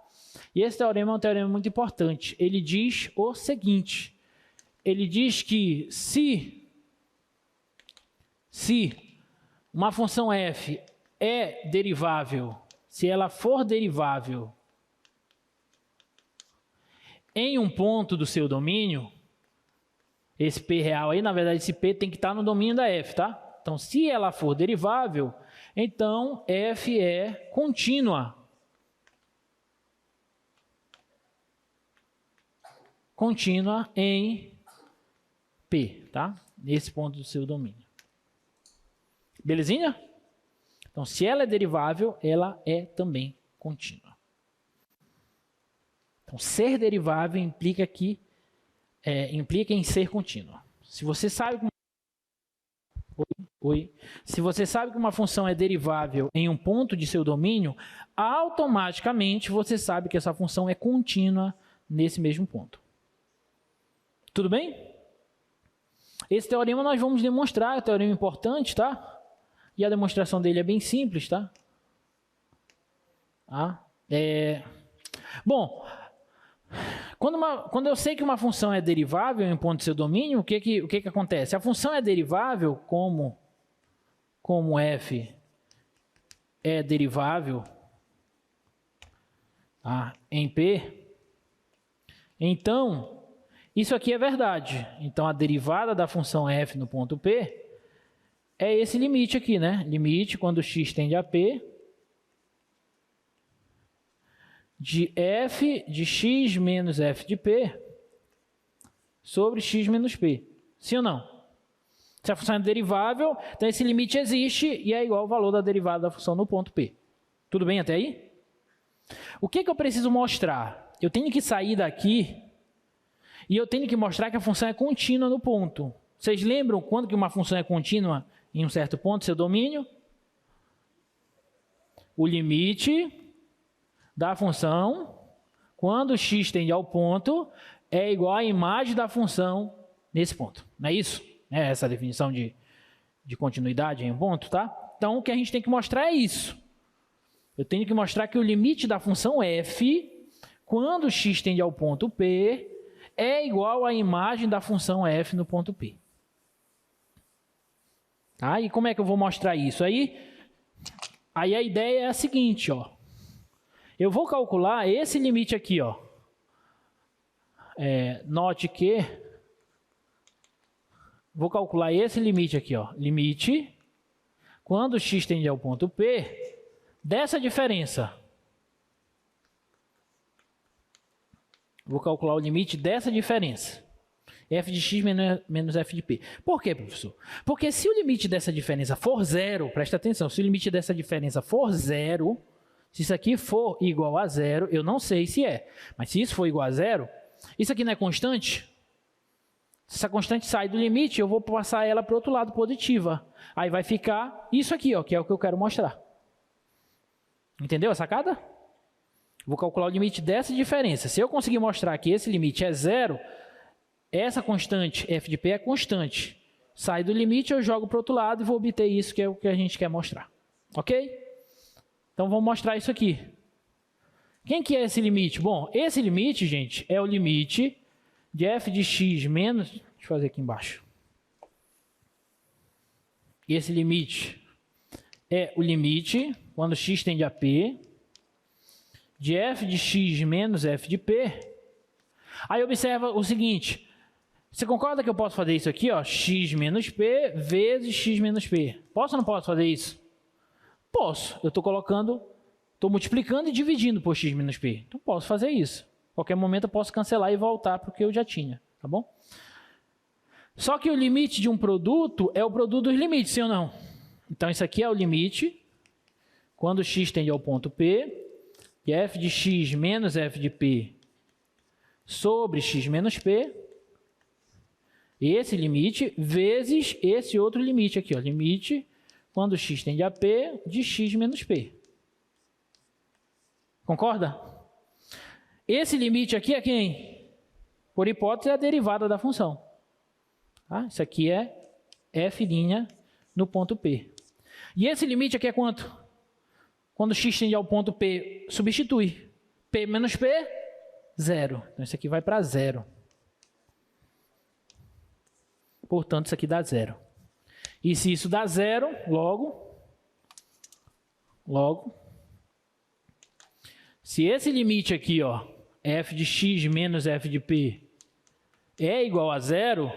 E esse teorema é um teorema muito importante. Ele diz o seguinte, ele diz que se uma função f é derivável, se ela for derivável em um ponto do seu domínio, esse P real aí, na verdade, esse P tem que estar no domínio da f, tá? Então, se ela for derivável, então f é contínua. Contínua em P, tá? Nesse ponto do seu domínio. Belezinha? Então, se ela é derivável, ela é também contínua. Então, ser derivável implica em ser contínua. Se você sabe Se você sabe que uma função é derivável em um ponto de seu domínio, automaticamente você sabe que essa função é contínua nesse mesmo ponto. Tudo bem? Esse teorema nós vamos demonstrar, é um teorema importante, tá? E a demonstração dele é bem simples, tá? Bom, quando eu sei que uma função é derivável em um ponto de seu domínio, o que acontece? A função é derivável como f é derivável em P, então isso aqui é verdade. Então a derivada da função f no ponto P é esse limite aqui, né? Limite quando x tende a P de f de x menos f de P sobre x menos P. Sim ou não? Se a função é derivável, então esse limite existe e é igual ao valor da derivada da função no ponto P. Tudo bem até aí? O que eu preciso mostrar? Eu tenho que sair daqui e eu tenho que mostrar que a função é contínua no ponto. Vocês lembram quando que uma função é contínua em um certo ponto, seu domínio? O limite da função, quando x tende ao ponto, é igual à imagem da função nesse ponto. Não é isso? É essa a definição de continuidade em um ponto, tá? Então, o que a gente tem que mostrar é isso. Eu tenho que mostrar que o limite da função f, quando x tende ao ponto P, é igual à imagem da função f no ponto P. Tá? E como é que eu vou mostrar isso? Aí a ideia é a seguinte, ó. Eu vou calcular esse limite aqui, ó. Note que vou calcular esse limite aqui, ó. Limite quando x tende ao ponto P dessa diferença. Vou calcular o limite dessa diferença. F de x menos f de p. Por quê, professor? Porque se o limite dessa diferença for zero, presta atenção, se o limite dessa diferença for zero, se isso aqui for igual a zero, eu não sei se é, mas se isso for igual a zero, isso aqui não é constante? Se essa constante sai do limite, eu vou passar ela para o outro lado, positiva. Aí vai ficar isso aqui, ó, que é o que eu quero mostrar. Entendeu a sacada? Vou calcular o limite dessa diferença. Se eu conseguir mostrar que esse limite é zero, essa constante f de p é constante. Sai do limite, eu jogo para o outro lado e vou obter isso, que é o que a gente quer mostrar. Ok? Então, vamos mostrar isso aqui. Quem que é esse limite? Bom, esse limite, gente, é o limite de f de x menos... Deixa eu fazer aqui embaixo. Esse limite é o limite, quando x tende a p, de f de x menos f de p, Aí observa o seguinte, você concorda que eu posso fazer isso aqui, ó, x menos p vezes x menos p? Posso ou não posso fazer isso? Posso, eu estou multiplicando e dividindo por x menos p. Então posso fazer isso. Qualquer momento eu posso cancelar e voltar para o que eu já tinha, tá bom? Só que o limite de um produto é o produto dos limites, sim ou não? Então isso aqui é o limite quando x tende ao ponto P, e f de x menos f de p sobre x menos p, esse limite vezes esse outro limite aqui, ó, limite quando x tende a p de x menos p. Concorda? Esse limite aqui é quem? Por hipótese, é a derivada da função. Tá? Isso aqui é f' no ponto P. E esse limite aqui é quanto? Quando x tende ao ponto P, substitui. P menos P, 0. Então, isso aqui vai para 0. Portanto, isso aqui dá 0. E se isso dá 0, logo, se esse limite aqui, ó, f de x menos f de p, é igual a 0,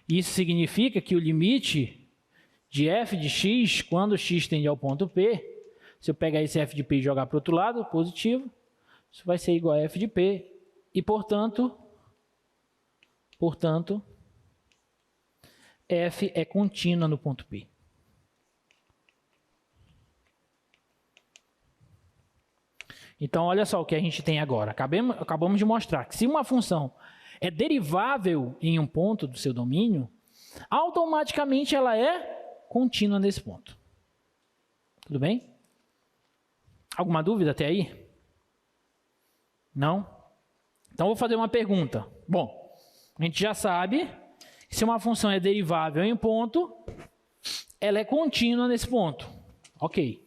isso significa que o limite de f de x, quando x tende ao ponto P, se eu pegar esse f de p e jogar para o outro lado, positivo, isso vai ser igual a f de p, e portanto, f é contínua no ponto P. Então, olha só o que a gente tem agora. Acabamos de mostrar que se uma função é derivável em um ponto do seu domínio, automaticamente ela é contínua nesse ponto. Tudo bem? Alguma dúvida até aí? Não? Então, vou fazer uma pergunta. Bom, a gente já sabe que se uma função é derivável em um ponto, ela é contínua nesse ponto. Ok.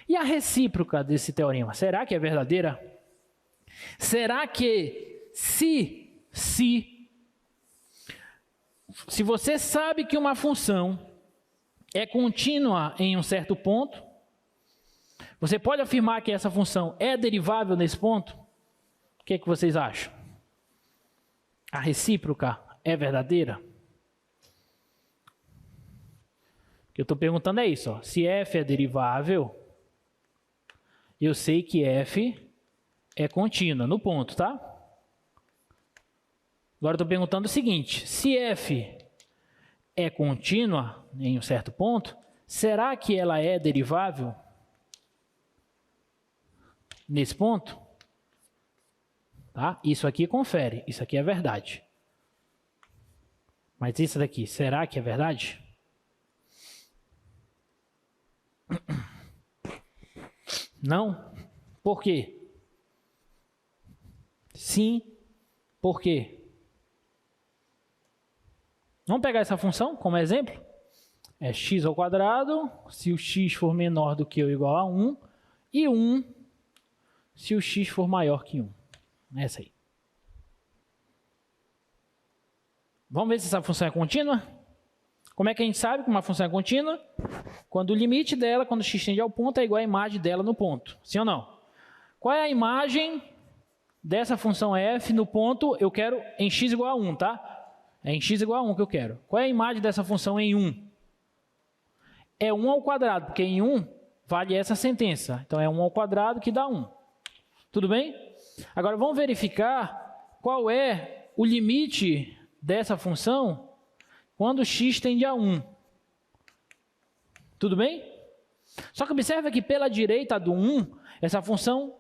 E a recíproca desse teorema, será que é verdadeira? Será que se você sabe que uma função é contínua em um certo ponto, você pode afirmar que essa função é derivável nesse ponto? O que é que vocês acham? A recíproca é verdadeira? O que eu estou perguntando é isso, ó. Se f é derivável, eu sei que f é contínua no ponto, tá? Agora eu estou perguntando o seguinte, se f é contínua em um certo ponto, será que ela é derivável nesse ponto? Tá? Isso aqui confere, isso aqui é verdade. Mas isso daqui, será que é verdade? Não? Por quê? Sim, por quê? Vamos pegar essa função como exemplo? É x ao quadrado, se o x for menor do que ou igual a 1, e 1 se o x for maior que 1. Essa aí. Vamos ver se essa função é contínua? Como é que a gente sabe que uma função é contínua? Quando o limite dela, quando x tende ao ponto, é igual à imagem dela no ponto. Sim ou não? Qual é a imagem dessa função f no ponto? Eu quero em x igual a 1, tá? É em x igual a 1 que eu quero. Qual é a imagem dessa função em 1? É 1 ao quadrado, porque em 1 vale essa sentença. Então é 1 ao quadrado que dá 1. Tudo bem? Agora vamos verificar qual é o limite dessa função quando x tende a 1. Tudo bem? Só que observa que pela direita do 1, essa função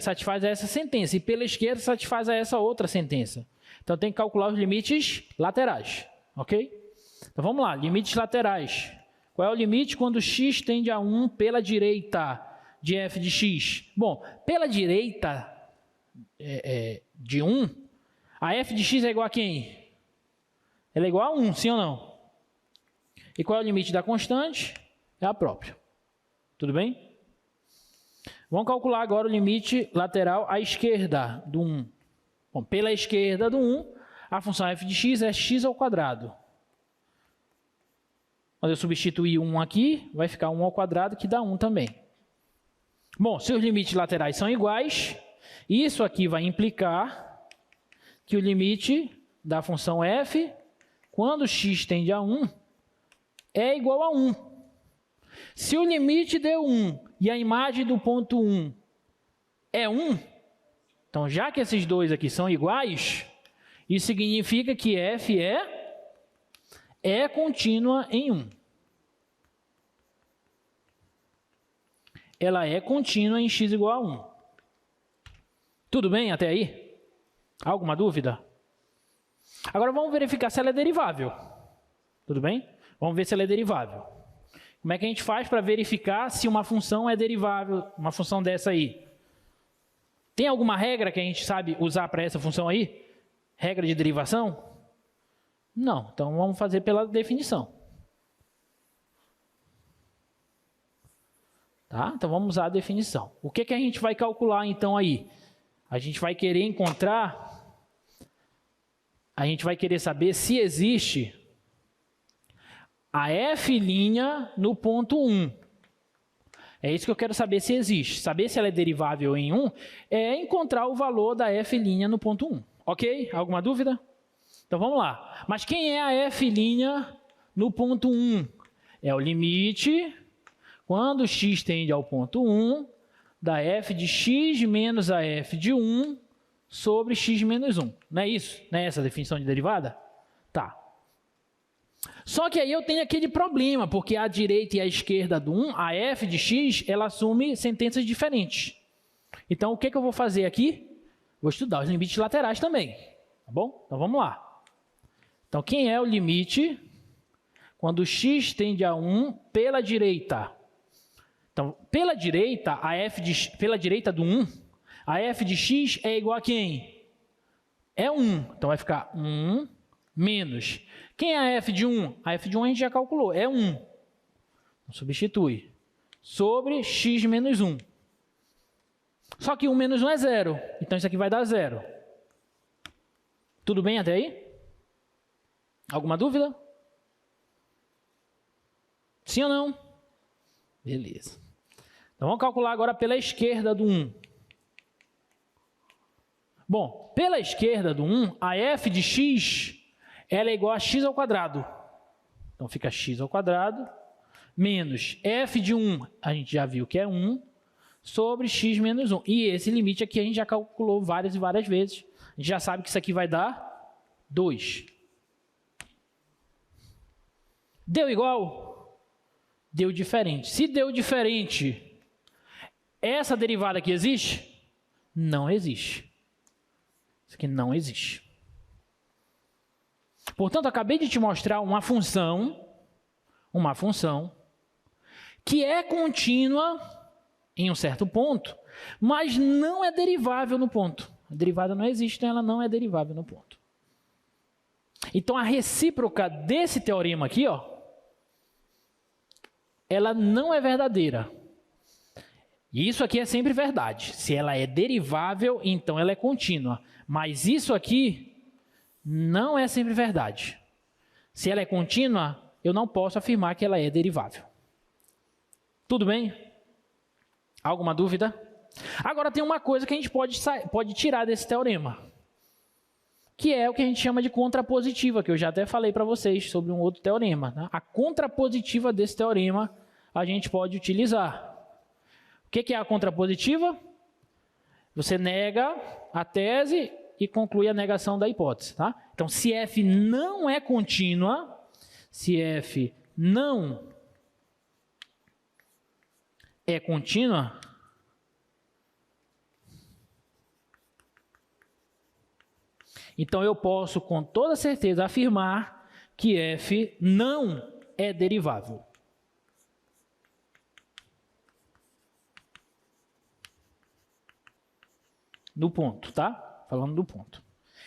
satisfaz a essa sentença, e pela esquerda satisfaz a essa outra sentença. Então tem que calcular os limites laterais, ok? Então vamos lá, limites laterais. Qual é o limite quando x tende a 1 pela direita de f de x? Bom, pela direita de 1, a f de x é igual a quem? Ela é igual a 1, sim ou não? E qual é o limite da constante? É a própria. Tudo bem? Vamos calcular agora o limite lateral à esquerda do 1. Bom, pela esquerda do 1, a função f de x é x ao quadrado. Quando eu substituir 1 aqui, vai ficar 1 ao quadrado, que dá 1 também. Bom, se os limites laterais são iguais, Isso aqui vai implicar que o limite da função f, quando x tende a 1, é igual a 1. Se o limite deu 1 e a imagem do ponto 1 é 1, então já que esses dois aqui são iguais, isso significa que f é contínua em 1. Ela é contínua em x igual a 1. Tudo bem até aí? Alguma dúvida? Agora vamos verificar se ela é derivável. Tudo bem? Vamos ver se ela é derivável. Como é que a gente faz para verificar se uma função é derivável, uma função dessa aí? Tem alguma regra que a gente sabe usar para essa função aí? Regra de derivação? Não, então vamos fazer pela definição. Tá? Então vamos usar a definição. O que a gente vai calcular então aí? A gente vai querer encontrar, a gente vai querer saber se existe a f' no ponto 1. É isso que eu quero saber se existe. Saber se ela é derivável em 1 é encontrar o valor da f' no ponto 1. Ok? Alguma dúvida? Então vamos lá. Mas quem é a f' no ponto 1? É o limite, quando x tende ao ponto 1, da f de x menos a f de 1 sobre x menos 1. Não é isso? Não é essa a definição de derivada? Tá. Só que aí eu tenho aquele problema, porque a direita e a esquerda do 1, a f de x, ela assume sentenças diferentes. Então, o que eu vou fazer aqui? Vou estudar os limites laterais também. Tá bom? Então, vamos lá. Então, quem é o limite quando x tende a 1 pela direita? Então, pela direita, pela direita do 1, a f de x é igual a quem? É 1. Então, vai ficar 1 menos. Quem é a f de 1? A f de 1 a gente já calculou, é 1. Então, substitui. Sobre x menos 1. Só que 1 menos 1 é 0. Então, isso aqui vai dar 0. Tudo bem até aí? Alguma dúvida? Sim ou não? Beleza. Então, vamos calcular agora pela esquerda do 1. Bom, pela esquerda do 1, a f de x ela é igual a x ao quadrado. Então, fica x ao quadrado menos f de 1, a gente já viu que é 1, sobre x menos 1. E esse limite aqui a gente já calculou várias e várias vezes. A gente já sabe que isso aqui vai dar 2. Deu igual? Deu diferente. Se deu diferente, essa derivada aqui existe? Não existe. Isso aqui não existe. Portanto, acabei de te mostrar uma função que é contínua em um certo ponto, mas não é derivável no ponto. A derivada não existe, então ela não é derivável no ponto. Então, a recíproca desse teorema aqui, ó, ela não é verdadeira. E isso aqui é sempre verdade. Se ela é derivável, então ela é contínua. Mas isso aqui não é sempre verdade. Se ela é contínua, eu não posso afirmar que ela é derivável. Tudo bem? Alguma dúvida? Agora tem uma coisa que a gente pode tirar desse teorema, que é o que a gente chama de contrapositiva, que eu já até falei para vocês sobre um outro teorema. Né? A contrapositiva desse teorema a gente pode utilizar. O que é a contrapositiva? Você nega a tese e conclui a negação da hipótese. Tá? Então, se f não é contínua, se f não é contínua, então eu posso com toda certeza afirmar que f não é derivável. No ponto, tá? Falando do ponto.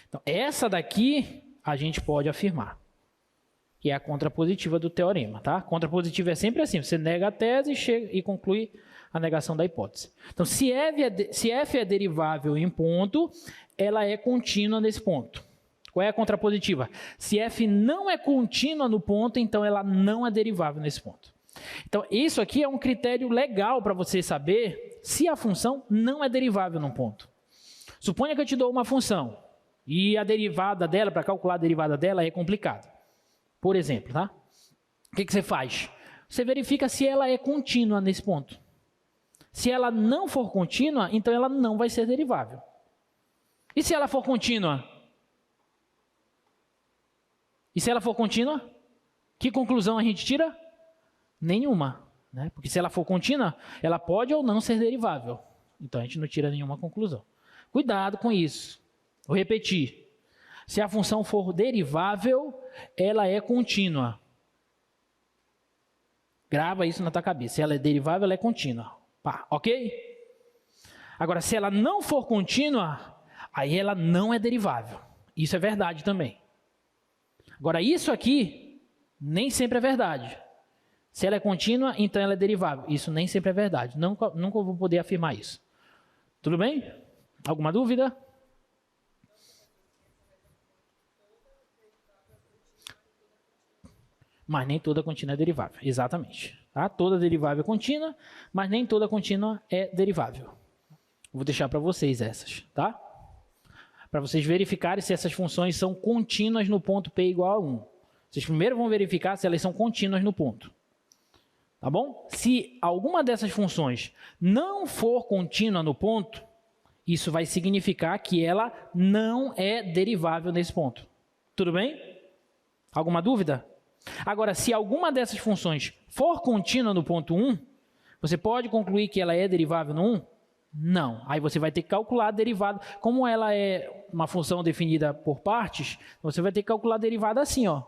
Então, essa daqui a gente pode afirmar, que é a contrapositiva do teorema, tá? Contrapositiva é sempre assim, você nega a tese e conclui a negação da hipótese. Então, se f é derivável em ponto, ela é contínua nesse ponto. Qual é a contrapositiva? Se f não é contínua no ponto, então ela não é derivável nesse ponto. Então, isso aqui é um critério legal para você saber se a função não é derivável num ponto. Suponha que eu te dou uma função e a derivada dela, para calcular a derivada dela, é complicado. Por exemplo, tá? O que você faz? Você verifica se ela é contínua nesse ponto. Se ela não for contínua, então ela não vai ser derivável. E se ela for contínua? E se ela for contínua? Que conclusão a gente tira? Nenhuma, né? Porque se ela for contínua, ela pode ou não ser derivável. Então a gente não tira nenhuma conclusão. Cuidado com isso. Vou repetir. Se a função for derivável, ela é contínua. Grava isso na tua cabeça. Se ela é derivável, ela é contínua. Pá, ok? Agora, se ela não for contínua, aí ela não é derivável. Isso é verdade também. Agora, isso aqui nem sempre é verdade. Se ela é contínua, então ela é derivável. Isso nem sempre é verdade. Nunca vou poder afirmar isso. Tudo bem? Alguma dúvida? Mas nem toda contínua é derivável. Exatamente. Tá? Toda derivável é contínua, mas nem toda contínua é derivável. Vou deixar para vocês essas, tá? Para vocês verificarem se essas funções são contínuas no ponto P igual a 1. Vocês primeiro vão verificar se elas são contínuas no ponto. Tá bom? Se alguma dessas funções não for contínua no ponto, isso vai significar que ela não é derivável nesse ponto. Tudo bem? Alguma dúvida? Agora, se alguma dessas funções for contínua no ponto 1, você pode concluir que ela é derivável no 1? Não. Aí você vai ter que calcular a derivada. Como ela é uma função definida por partes, você vai ter que calcular a derivada assim, ó,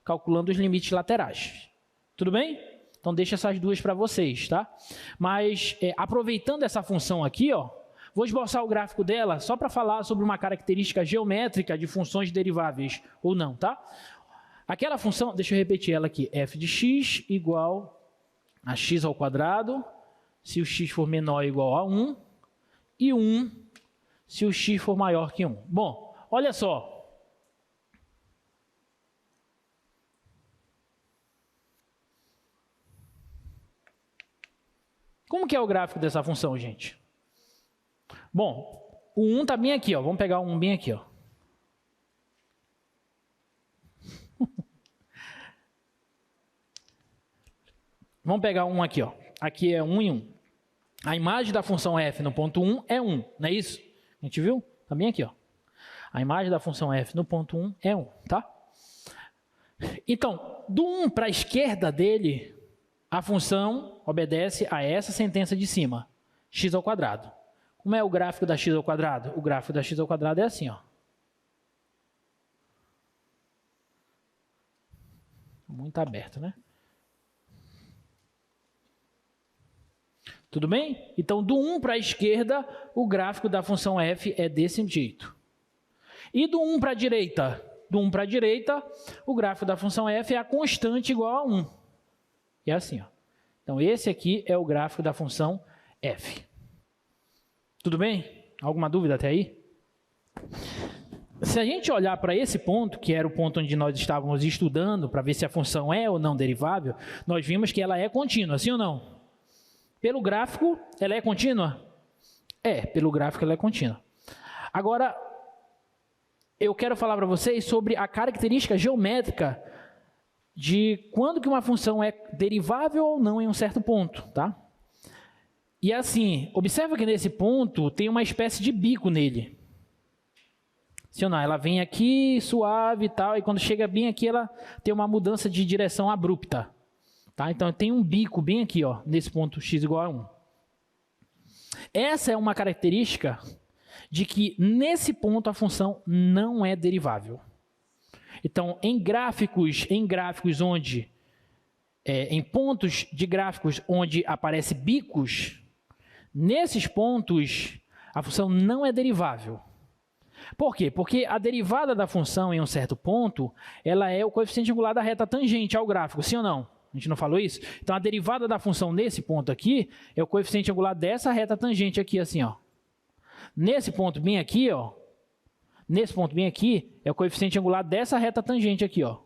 calculando os limites laterais. Tudo bem? Então deixa essas duas para vocês, tá? Mas aproveitando essa função aqui, ó, vou esboçar o gráfico dela só para falar sobre uma característica geométrica de funções deriváveis ou não, tá? Aquela função, deixa eu repetir ela aqui, f de x igual a x ao quadrado, se o x for menor ou igual a 1, e 1 se o x for maior que 1. Bom, olha só. Como que é o gráfico dessa função, gente? Bom, o 1 está bem aqui, ó. Vamos pegar o 1 bem aqui, ó. Vamos pegar um aqui, ó. Aqui é 1 e 1. A imagem da função f no ponto 1 é 1, não é isso? A gente viu? Está bem aqui, ó. A imagem da função f no ponto 1 é 1, tá? Então, do 1 para a esquerda dele, a função obedece a essa sentença de cima, x ao quadrado. Como é o gráfico da x ao quadrado? O gráfico da x ao quadrado é assim, ó. Muito aberto, né? Tudo bem? Então, do 1 para a esquerda, o gráfico da função f é desse jeito. E do 1 para a direita? Do 1 para a direita, o gráfico da função f é a constante igual a 1. É assim, ó. Então, esse aqui é o gráfico da função f. Tudo bem? Alguma dúvida até aí? Se a gente olhar para esse ponto, que era o ponto onde nós estávamos estudando, para ver se a função é ou não derivável, nós vimos que ela é contínua, sim ou não? Pelo gráfico, ela é contínua? É, pelo gráfico ela é contínua. Agora, eu quero falar para vocês sobre a característica geométrica de quando que uma função é derivável ou não em um certo ponto, tá? E assim, observa que nesse ponto tem uma espécie de bico nele. Sim ou não? Ela vem aqui suave e tal, e quando chega bem aqui ela tem uma mudança de direção abrupta. Tá? Então, tem um bico bem aqui, ó, nesse ponto x igual a 1. Essa é uma característica de que, nesse ponto, a função não é derivável. Então, em gráficos onde, em pontos de gráficos onde aparece bicos, nesses pontos, a função não é derivável. Por quê? Porque a derivada da função em um certo ponto, ela é o coeficiente angular da reta tangente ao gráfico, sim ou não? A gente não falou isso? Então, a derivada da função nesse ponto aqui é o coeficiente angular dessa reta tangente aqui, assim, ó. Nesse ponto bem aqui, ó. Nesse ponto bem aqui, é o coeficiente angular dessa reta tangente aqui, ó.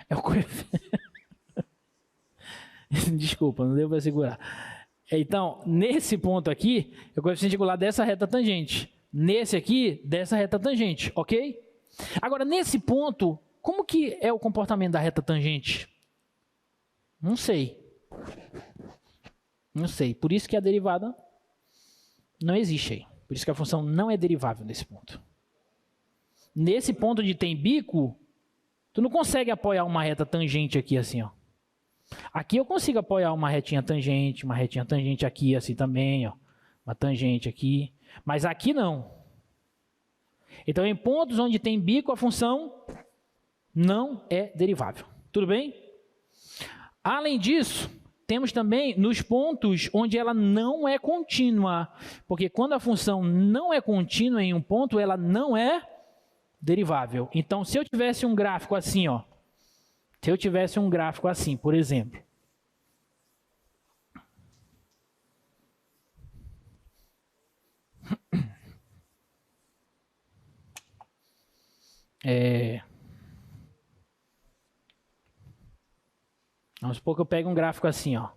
É o coeficiente... Desculpa, não deu para segurar. Então, nesse ponto aqui, é o coeficiente angular dessa reta tangente. Nesse aqui, dessa reta tangente, ok? Agora, nesse ponto, como que é o comportamento da reta tangente? Não sei. Não sei. Por isso que a derivada não existe aí. Por isso que a função não é derivável nesse ponto. Nesse ponto de tem bico, tu não consegue apoiar uma reta tangente aqui assim, ó. Aqui eu consigo apoiar uma retinha tangente aqui assim também, ó. Uma tangente aqui. Mas aqui não. Então, em pontos onde tem bico, a função não é derivável. Tudo bem? Além disso, temos também nos pontos onde ela não é contínua. Porque quando a função não é contínua em um ponto, ela não é derivável. Então, se eu tivesse um gráfico assim, ó. Se eu tivesse um gráfico assim, por exemplo. Vamos supor que eu pego um gráfico assim, ó.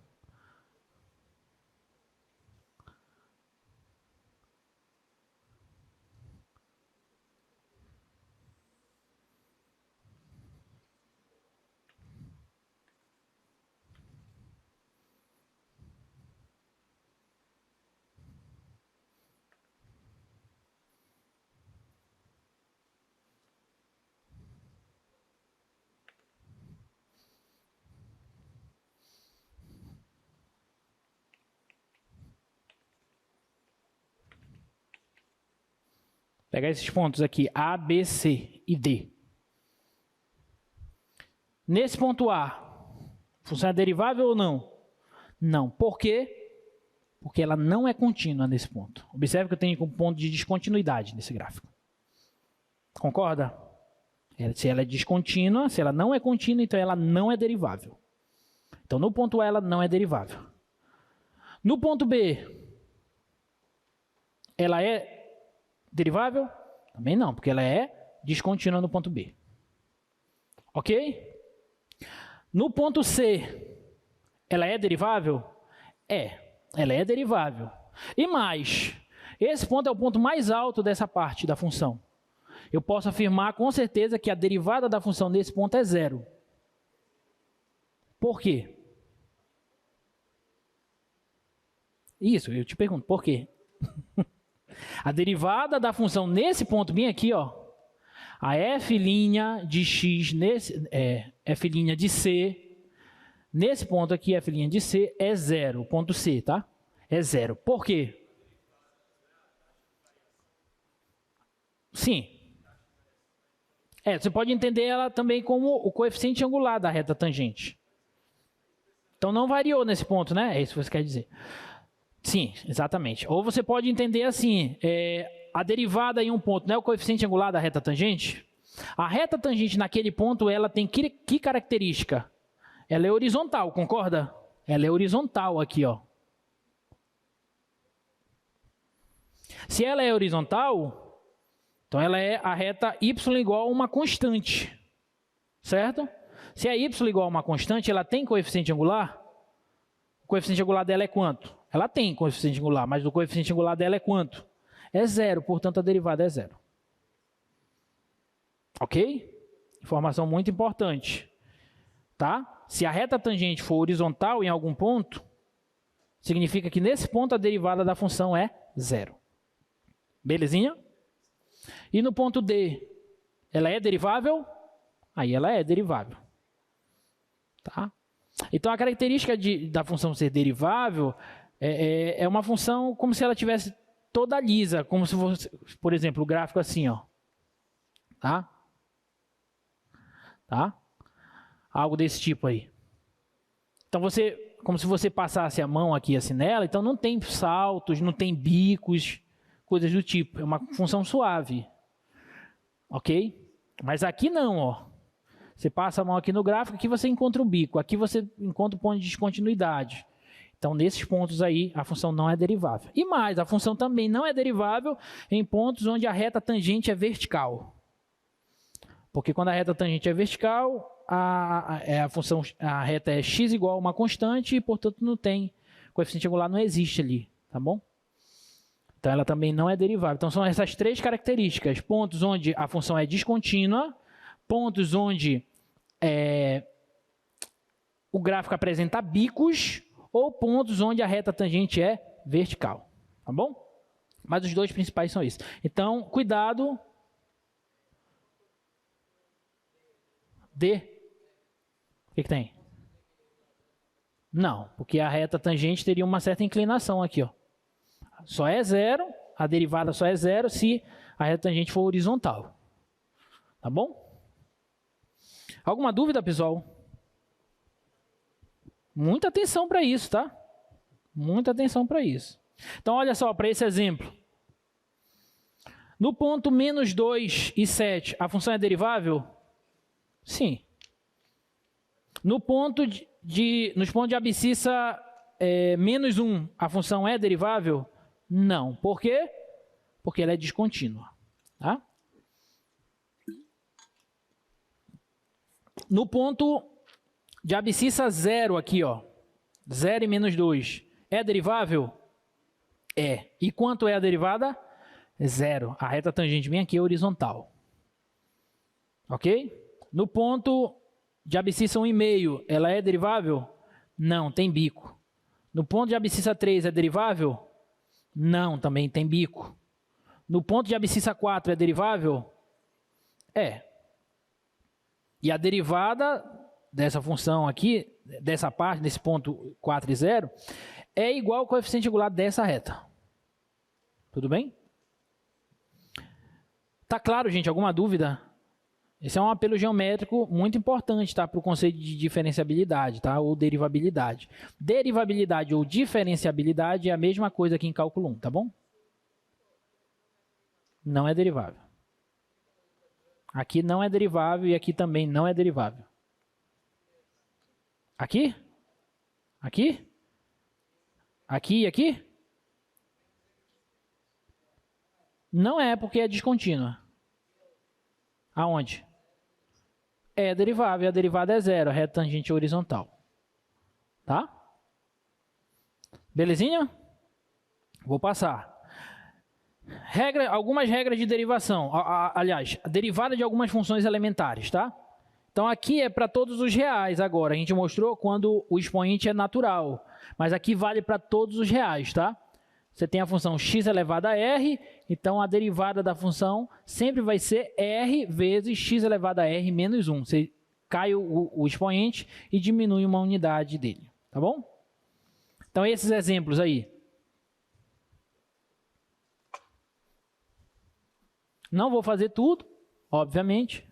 Pegar esses pontos aqui, A, B, C e D. Nesse ponto A, a função é derivável ou não? Não. Por quê? Porque ela não é contínua nesse ponto. Observe que eu tenho um ponto de descontinuidade nesse gráfico. Concorda? Se ela é descontínua, se ela não é contínua, então ela não é derivável. Então, no ponto A, ela não é derivável. No ponto B, ela é derivável? Também não, porque ela é descontínua no ponto B. Ok? No ponto C, ela é derivável? Ela é derivável. E mais, esse ponto é o ponto mais alto dessa parte da função. Eu posso afirmar com certeza que a derivada da função nesse ponto é zero. Por quê? Isso, eu te pergunto, por quê? A derivada da função nesse ponto bem aqui, ó, a f' de x, f' de c, nesse ponto aqui, f' de c é zero, ponto C, tá? É zero. Por quê? Sim. Você pode entender ela também como o coeficiente angular da reta tangente. Então não variou nesse ponto, né? É isso que você quer dizer. Sim, exatamente. Ou você pode entender assim, a derivada em um ponto, não é o coeficiente angular da reta tangente? A reta tangente naquele ponto, ela tem que característica? Ela é horizontal, concorda? Ela é horizontal aqui, ó. Se ela é horizontal, então ela é a reta y igual a uma constante, certo? Se é y igual a uma constante, ela tem coeficiente angular? O coeficiente angular dela é quanto? Ela tem coeficiente angular, mas o coeficiente angular dela é quanto? É zero, portanto a derivada é zero. Ok? Informação muito importante. Tá? Se a reta tangente for horizontal em algum ponto, significa que nesse ponto a derivada da função é zero. Belezinha? E no ponto D, ela é derivável? Aí ela é derivável. Tá? Então a característica da função ser derivável é uma função como se ela tivesse toda lisa, como se fosse, por exemplo, o gráfico assim, ó. Tá? Tá? Algo desse tipo aí. Então como se você passasse a mão aqui assim nela, então não tem saltos, não tem bicos, coisas do tipo. É uma função suave. Ok? Mas aqui não, ó. Você passa a mão aqui no gráfico, aqui você encontra o bico, aqui você encontra o ponto de descontinuidade. Então, nesses pontos aí, a função não é derivável. E mais, a função também não é derivável em pontos onde a reta tangente é vertical. Porque quando a reta tangente é vertical, a reta é x igual a uma constante e, portanto, não tem coeficiente angular não existe ali, tá bom? Então ela também não é derivável. Então são essas três características: pontos onde a função é descontínua, pontos onde o gráfico apresenta bicos, ou pontos onde a reta tangente é vertical, tá bom? Mas os dois principais são esses. Então, cuidado. D. O que tem? Não, porque a reta tangente teria uma certa inclinação aqui, ó. Só é zero, a derivada só é zero se a reta tangente for horizontal. Tá bom? Alguma dúvida, pessoal? Muita atenção para isso, tá? Muita atenção para isso. Então, olha só, para esse exemplo. No ponto menos 2 e 7, a função é derivável? Sim. Nos pontos de abscissa menos 1, a função é derivável? Não. Por quê? Porque ela é descontínua. Tá? No ponto de abscissa 0 aqui, ó, 0 e menos 2, é derivável? É. E quanto é a derivada? 0. A reta tangente vem aqui horizontal. Ok? No ponto de abscissa 1,5, ela é derivável? Não, tem bico. No ponto de abscissa 3 é derivável? Não, também tem bico. No ponto de abscissa 4 é derivável? É. E a derivada dessa função aqui, dessa parte, desse ponto 4 e 0, é igual ao coeficiente angular dessa reta. Tudo bem? Tá claro, gente? Alguma dúvida? Esse é um apelo geométrico muito importante, tá, para o conceito de diferenciabilidade, tá, ou derivabilidade. Derivabilidade ou diferenciabilidade é a mesma coisa aqui em cálculo 1, tá bom? Não é derivável. Aqui não é derivável e aqui também não é derivável. Aqui? Aqui? Aqui e aqui? Não é, porque é descontínua. Aonde? É derivável, e a derivada é zero, a reta tangente horizontal. Tá? Belezinha? Vou passar. Algumas regras de derivação. Aliás, a derivada de algumas funções elementares, tá? Então aqui é para todos os reais agora. A gente mostrou quando o expoente é natural. Mas aqui vale para todos os reais, tá? Você tem a função x elevado a r, então a derivada da função sempre vai ser r vezes x elevado a r menos 1. Você cai o expoente e diminui uma unidade dele, tá bom? Então esses exemplos aí. Não vou fazer tudo, obviamente.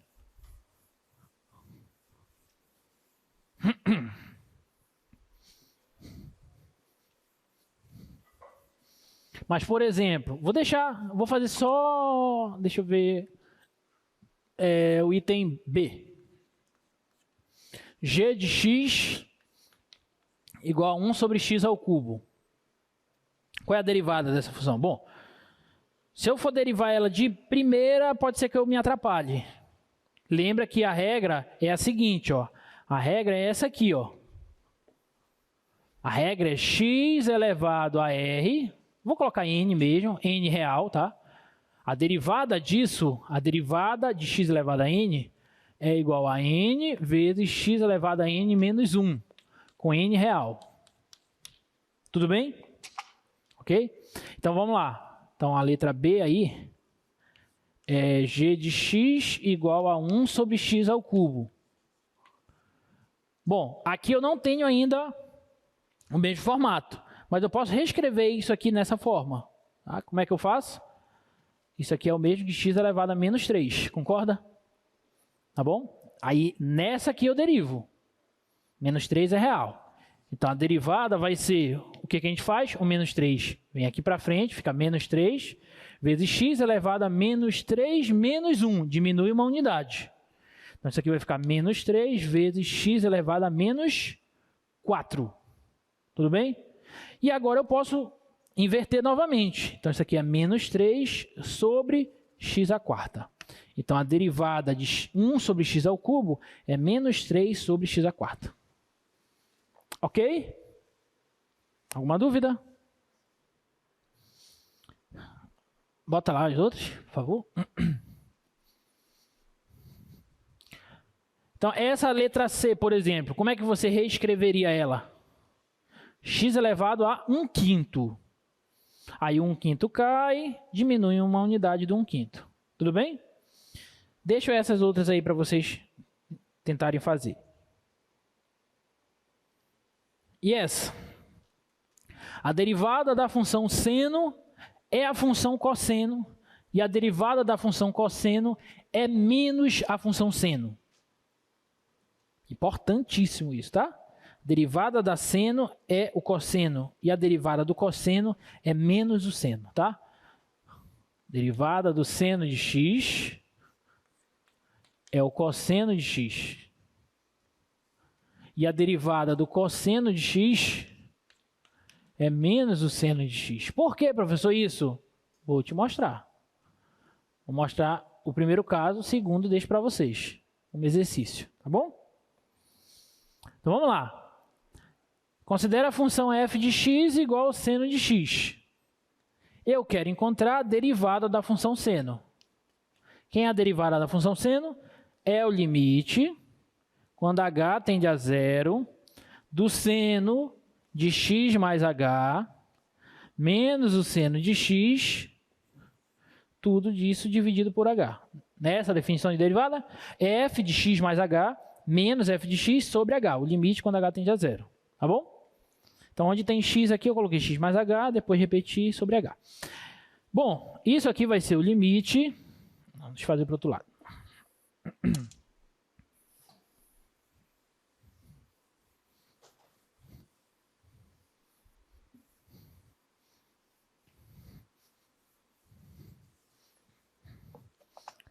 Mas, por exemplo, vou fazer só, deixa eu ver, o item B. G de x igual a 1 sobre x ao cubo. Qual é a derivada dessa função? Bom, se eu for derivar ela de primeira, pode ser que eu me atrapalhe. Lembra que a regra é a seguinte, ó. A regra é essa aqui, ó. A regra é x elevado a r. Vou colocar n mesmo, n real, tá? A derivada disso, a derivada de x elevado a n é igual a n vezes x elevado a n menos 1, com n real. Tudo bem? Ok? Então vamos lá. Então a letra B aí é g de x igual a 1 sobre x ao cubo. Bom, aqui eu não tenho ainda o mesmo formato. Mas eu posso reescrever isso aqui nessa forma. Tá? Como é que eu faço? Isso aqui é o mesmo de x elevado a menos 3. Concorda? Tá bom? Aí, nessa aqui eu derivo. Menos 3 é real. Então, a derivada vai ser... O que a gente faz? O menos 3 vem aqui para frente, fica menos 3, vezes x elevado a menos 3 menos 1. Diminui uma unidade. Então, isso aqui vai ficar menos 3 vezes x elevado a menos 4. Tudo bem? E agora eu posso inverter novamente. Então, isso aqui é menos 3 sobre x à quarta. Então, a derivada de 1 sobre x ao cubo é menos 3 sobre x à quarta. Ok? Alguma dúvida? Bota lá as outras, por favor. Então, essa letra C, por exemplo, como é que você reescreveria ela? X elevado a 1/5. Aí 1/5 cai, diminui uma unidade do 1/5. Tudo bem? Deixo essas outras aí para vocês tentarem fazer. E essa? A derivada da função seno é a função cosseno e a derivada da função cosseno é menos a função seno. Importantíssimo isso, tá? Derivada da seno é o cosseno e a derivada do cosseno é menos o seno, tá? Derivada do seno de x é o cosseno de x. E a derivada do cosseno de x é menos o seno de x. Por que, professor, isso? Vou te mostrar. Vou mostrar o primeiro caso, o segundo deixo para vocês. Um exercício, tá bom? Então vamos lá. Considera a função f de x igual ao seno de x. Eu quero encontrar a derivada da função seno. Quem é a derivada da função seno? É o limite, quando h tende a zero, do seno de x mais h, menos o seno de x, tudo disso dividido por h. Nessa definição de derivada, é f de x mais h, menos f de x sobre h, o limite quando h tende a zero. Tá bom? Então, onde tem x aqui, eu coloquei x mais h, depois repeti sobre h. Bom, isso aqui vai ser o limite. Deixa eu fazer para o outro lado.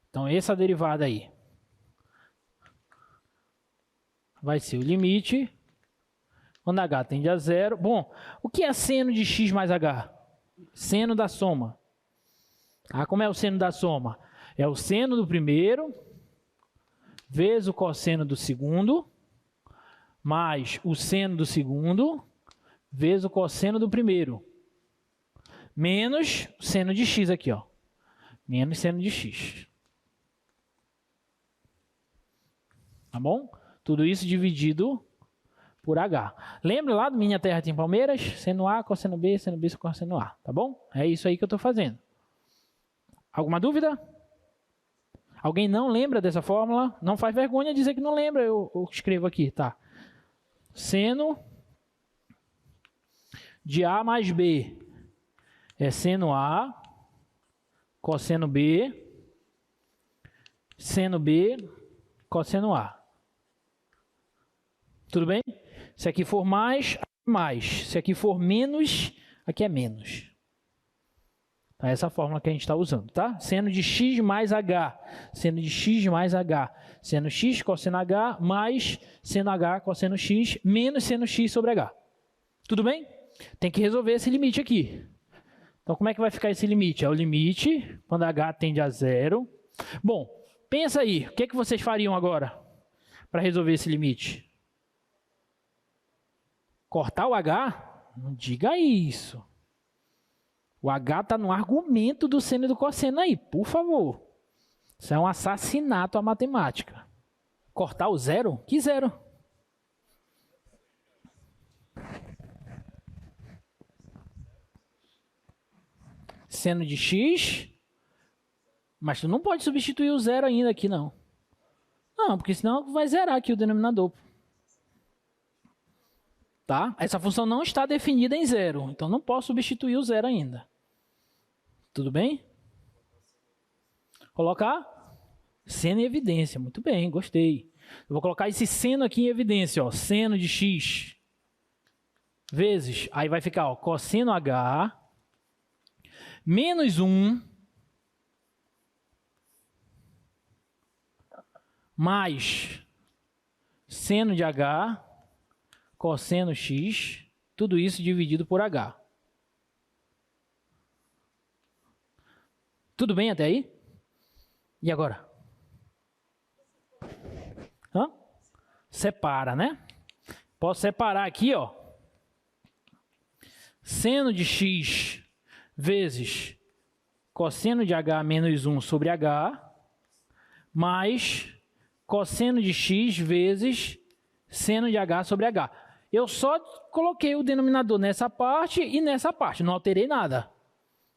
Então, essa derivada aí vai ser o limite quando h tende a zero. Bom, o que é seno de x mais h? Seno da soma. Ah, como é o seno da soma? É o seno do primeiro vezes o cosseno do segundo mais o seno do segundo vezes o cosseno do primeiro menos o seno de x aqui, ó. Menos seno de x. Tá bom? Tudo isso dividido por h. Lembra lá do Minha Terra Tem Palmeiras? Seno A, cosseno B, cosseno A. Tá bom? É isso aí que eu estou fazendo. Alguma dúvida? Alguém não lembra dessa fórmula? Não faz vergonha dizer que não lembra, eu escrevo aqui, tá? Seno de A mais B é seno A, cosseno B, seno B, cosseno A. Tudo bem? Se aqui for mais, mais. Se aqui for menos, aqui é menos. É essa fórmula que a gente está usando, tá? Seno de x mais h. Seno de x mais h. Seno x cosseno h mais seno h cosseno x menos seno x sobre h. Tudo bem? Tem que resolver esse limite aqui. Então, como é que vai ficar esse limite? É o limite quando h tende a zero. Bom, pensa aí. O que é que vocês fariam agora para resolver esse limite? Cortar o h? Não diga isso. O h está no argumento do seno e do cosseno aí, por favor. Isso é um assassinato à matemática. Cortar o zero? Que zero? Seno de x. Mas tu não pode substituir o zero ainda aqui, não. Não, porque senão vai zerar aqui o denominador. Tá? Essa função não está definida em zero, então não posso substituir o zero ainda. Tudo bem? Colocar seno em evidência. Muito bem, gostei. Eu vou colocar esse seno aqui em evidência. Ó, seno de x vezes, aí vai ficar ó, cosseno h menos 1 mais seno de h cosseno x, tudo isso dividido por h. Tudo bem até aí? E agora? Hã? Separa, né? Posso separar aqui, ó. seno de x vezes cosseno de h menos 1 sobre h, mais cosseno de x vezes seno de h sobre h. Eu só coloquei o denominador nessa parte e nessa parte, não alterei nada.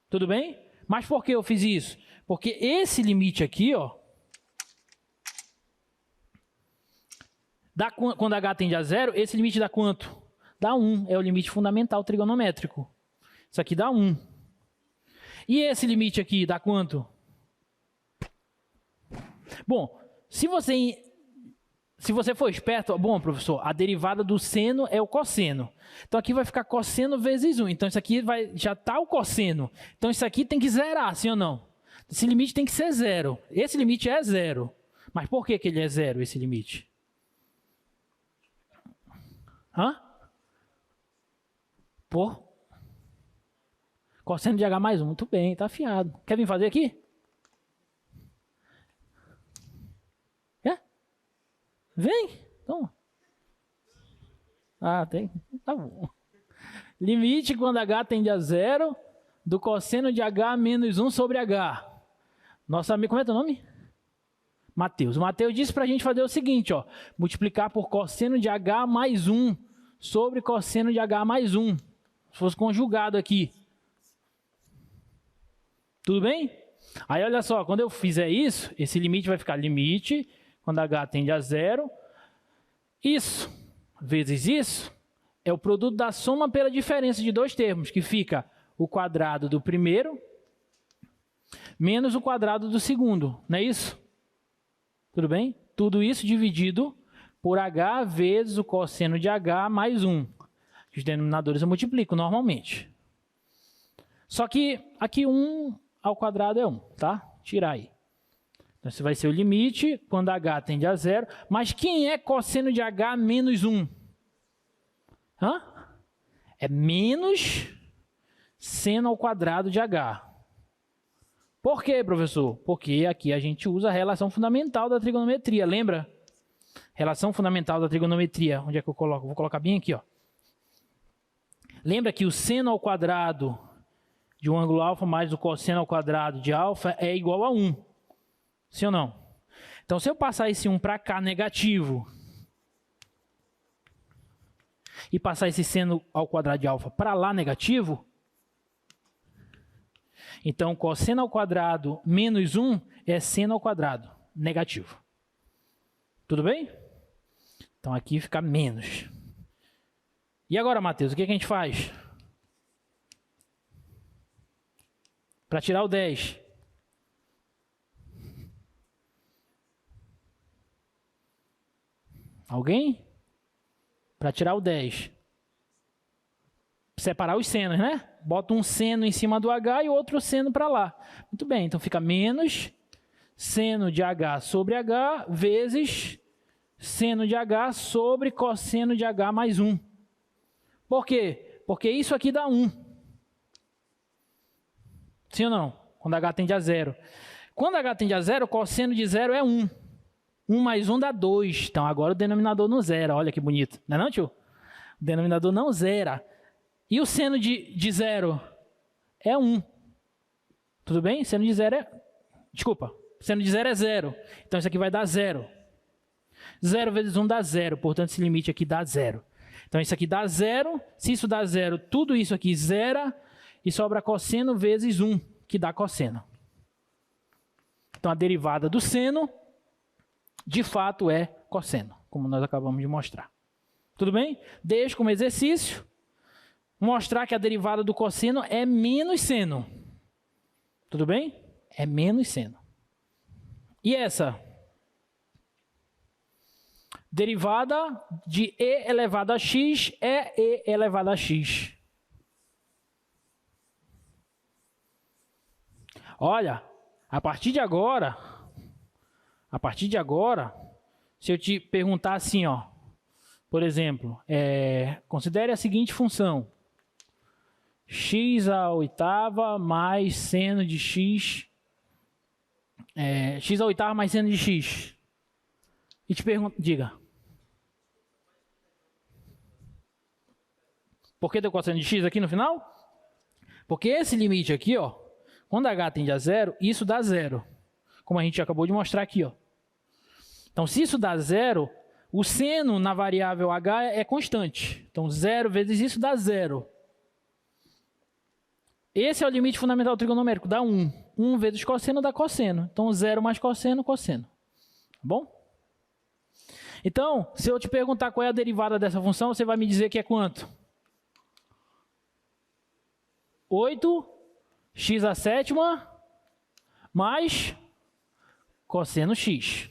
Tudo bem? Mas por que eu fiz isso? Porque esse limite aqui, ó, dá, quando h tende a zero, esse limite dá quanto? Dá 1, é o limite fundamental trigonométrico. Isso aqui dá 1. E esse limite aqui dá quanto? Bom, se você for esperto, bom, professor, a derivada do seno é o cosseno. Então aqui vai ficar cosseno vezes 1. Então isso aqui já está o cosseno. Então isso aqui tem que zerar, sim ou não? Esse limite tem que ser zero. Esse limite é zero. Mas por que ele é zero, esse limite? Hã? Por cosseno de h mais 1. Muito bem, está afiado. Quer vir fazer aqui? Quer? Vem. Toma. Ah, tem. Tá bom. Limite quando h tende a zero do cosseno de h menos 1 sobre h. Nosso amigo, como é teu nome? Mateus. O Mateus disse para a gente fazer o seguinte, ó, multiplicar por cosseno de h mais 1 sobre cosseno de h mais 1. Se fosse conjugado aqui. Tudo bem? Aí olha só, quando eu fizer isso, esse limite vai ficar limite, quando h tende a zero. Isso vezes isso é o produto da soma pela diferença de dois termos, que fica o quadrado do primeiro menos o quadrado do segundo, não é isso? Tudo bem? Tudo isso dividido por h vezes o cosseno de h mais 1. Os denominadores eu multiplico normalmente. Só que aqui 1 ao quadrado é 1, tá? Tirar aí. Então, esse vai ser o limite quando h tende a zero. Mas quem é cosseno de h menos 1? Hã? É menos seno ao quadrado de h. Por quê, professor? Porque aqui a gente usa a relação fundamental da trigonometria, lembra? Relação fundamental da trigonometria. Onde é que eu coloco? Vou colocar bem aqui, ó. Lembra que o seno ao quadrado de um ângulo alfa mais o cosseno ao quadrado de alfa é igual a 1. Sim ou não? Então, se eu passar esse 1 para cá negativo e passar esse seno ao quadrado de alfa para lá negativo, então cosseno ao quadrado menos 1 é seno ao quadrado negativo. Tudo bem? Então aqui fica menos. E agora, Mateus, o que a gente faz? Para tirar o 10. Alguém? Para tirar o 10. Separar os senos, né? Bota um seno em cima do h e outro seno para lá. Muito bem, então fica menos seno de h sobre h vezes seno de h sobre cosseno de h mais 1. Por quê? Porque isso aqui dá 1. Sim ou não? Quando h tende a zero. Quando h tende a zero, o cosseno de zero é 1. 1 mais 1 dá 2. Então agora o denominador não zera. Olha que bonito. Não é não, tio? O denominador não zera. E o seno de zero é 1. Tudo bem? Seno de zero é... Desculpa. Seno de zero é 0. Então isso aqui vai dar 0. 0 vezes 1 dá 0. Portanto, esse limite aqui dá 0. Então isso aqui dá 0. Se isso dá 0, tudo isso aqui zera. E sobra cosseno vezes 1, que dá cosseno. Então a derivada do seno, de fato, é cosseno, como nós acabamos de mostrar. Tudo bem? Deixo como exercício mostrar que a derivada do cosseno é menos seno. Tudo bem? É menos seno. E essa? Derivada de e elevado a x é e elevado a x. Olha, a partir de agora, se eu te perguntar assim, ó, por exemplo, considere a seguinte função: x à oitava mais seno de x, x à oitava mais seno de x. E te pergunto, diga. Por que deu cosseno de x aqui no final? Porque esse limite aqui, ó, quando h tende a zero, isso dá zero. Como a gente acabou de mostrar aqui, ó. Então, se isso dá zero, o seno na variável h é constante. Então, 0 vezes isso dá zero. Esse é o limite fundamental trigonomérico, dá 1. 1 vezes cosseno dá cosseno. Então, 0 mais cosseno, cosseno. Tá bom? Então, se eu te perguntar qual é a derivada dessa função, você vai me dizer que é quanto? 8x² mais cosseno x.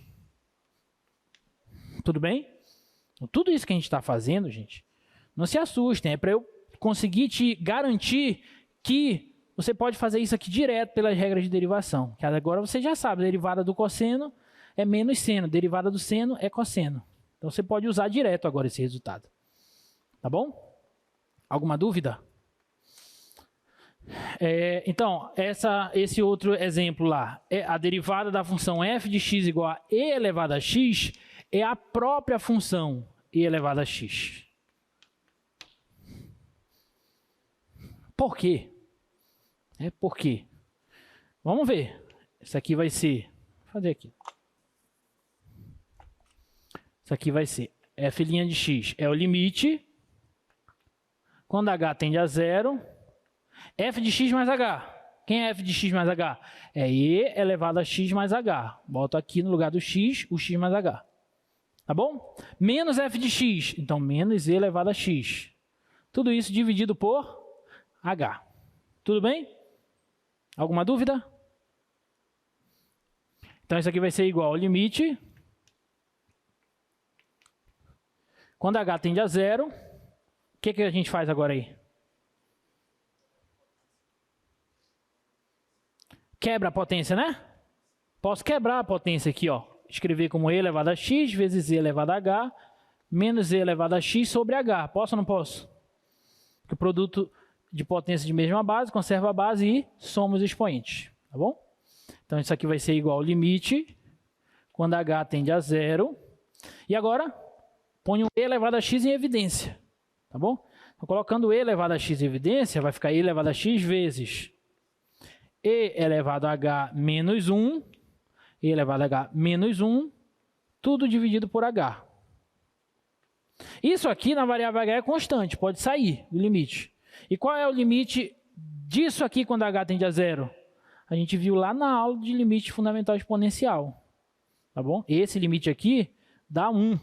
Tudo bem? Tudo isso que a gente está fazendo, gente, não se assustem. É para eu conseguir te garantir que você pode fazer isso aqui direto pelas regras de derivação. Que agora você já sabe, a derivada do cosseno é menos seno, derivada do seno é cosseno. Então você pode usar direto agora esse resultado. Tá bom? Alguma dúvida? Então, esse outro exemplo lá, a derivada da função f de x igual a e elevado a x, é a própria função e elevado a x. Por quê? Por quê? Vamos ver. Isso aqui vai ser... Vou fazer aqui. Isso aqui vai ser f' de x é o limite. Quando h tende a zero, f de x mais h. Quem é f de x mais h? É e elevado a x mais h. Boto aqui no lugar do x, o x mais h. Tá bom? Menos f de x, então menos e elevado a x. Tudo isso dividido por h. Tudo bem? Alguma dúvida? Então isso aqui vai ser igual ao limite. Quando h tende a zero, o que a gente faz agora aí? Quebra a potência, né? Posso quebrar a potência aqui, ó. Escrever como e elevado a x vezes e elevado a h menos e elevado a x sobre h. Posso ou não posso? Porque o produto de potência de mesma base conserva a base e soma os expoentes. Tá bom? Então isso aqui vai ser igual ao limite quando h tende a zero. E agora, ponho e elevado a x em evidência. Tá bom? Então, colocando e elevado a x em evidência, vai ficar e elevado a x vezes e elevado a h menos 1, e elevado a h menos 1, tudo dividido por h. Isso aqui na variável h é constante, pode sair o limite. E qual é o limite disso aqui quando h tende a zero? A gente viu lá na aula de limite fundamental exponencial. Tá bom? Esse limite aqui dá 1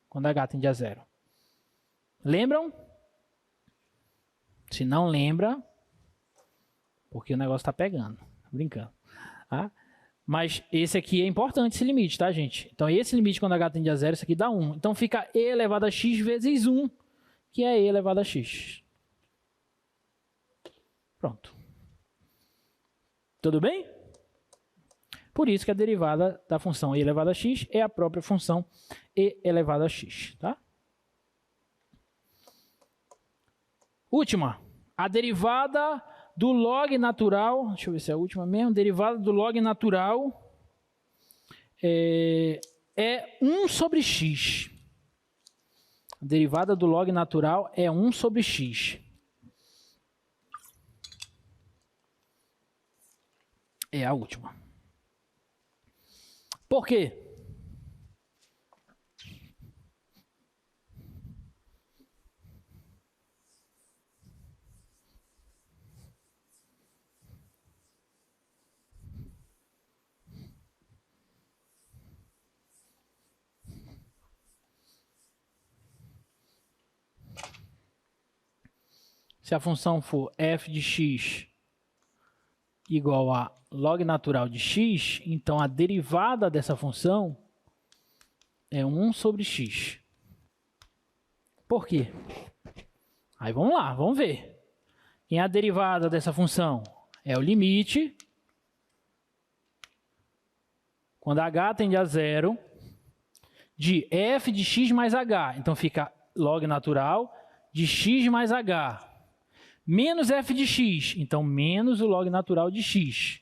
quando h tende a zero. Lembram? Se não lembra, porque o negócio está pegando. Brincando. Tá? Mas esse aqui é importante, esse limite, tá, gente? Então, esse limite quando h tende a zero, isso aqui dá 1. Então, fica e elevado a x vezes 1, que é e elevado a x. Pronto. Tudo bem? Por isso que a derivada da função e elevado a x é a própria função e elevado a x, tá? Última. A derivada do log natural, deixa eu ver se é a última mesmo, derivada do log natural é 1 sobre x. A derivada do log natural é 1 sobre x. É a última. Por quê? Se a função for f de x igual a log natural de x, então a derivada dessa função é 1 sobre x. Por quê? Aí vamos lá, vamos ver. Quem é a derivada dessa função? É o limite, quando h tende a zero, de f de x mais h. Então fica log natural de x mais h. Menos f de x, então menos o log natural de x.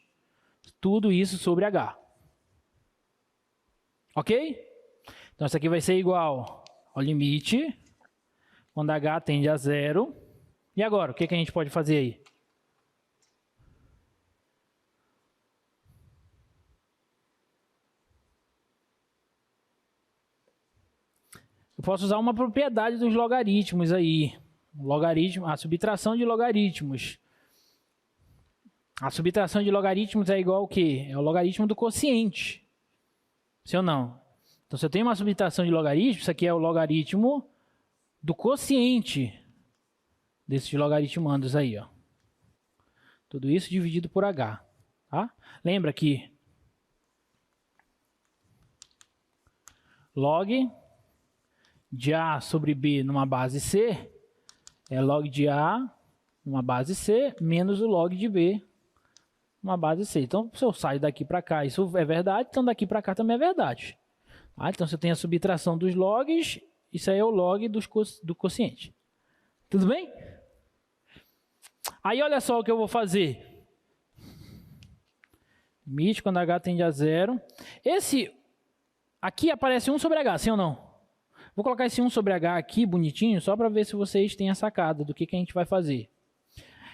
Tudo isso sobre h. Ok? Então isso aqui vai ser igual ao limite, quando h tende a zero. E agora, o que a gente pode fazer aí? Eu posso usar uma propriedade dos logaritmos aí. Logaritmo, a subtração de logaritmos. A subtração de logaritmos é igual ao quê? É o logaritmo do quociente. Sim ou não? Então, se eu tenho uma subtração de logaritmo, isso aqui é o logaritmo do quociente desses logaritmandos aí, ó. Tudo isso dividido por h. Tá? Lembra que log de A sobre B numa base C é log de A numa base C menos o log de B numa base C. Então, se eu saio daqui para cá, isso é verdade, então daqui para cá também é verdade. Tá? Então, se eu tenho a subtração dos logs, isso aí é o log do quociente. Tudo bem? Aí, olha só o que eu vou fazer. Limite quando h tende a zero. Esse aqui aparece 1 sobre h, sim ou não? Vou colocar esse 1 sobre h aqui, bonitinho, só para ver se vocês têm a sacada do que a gente vai fazer.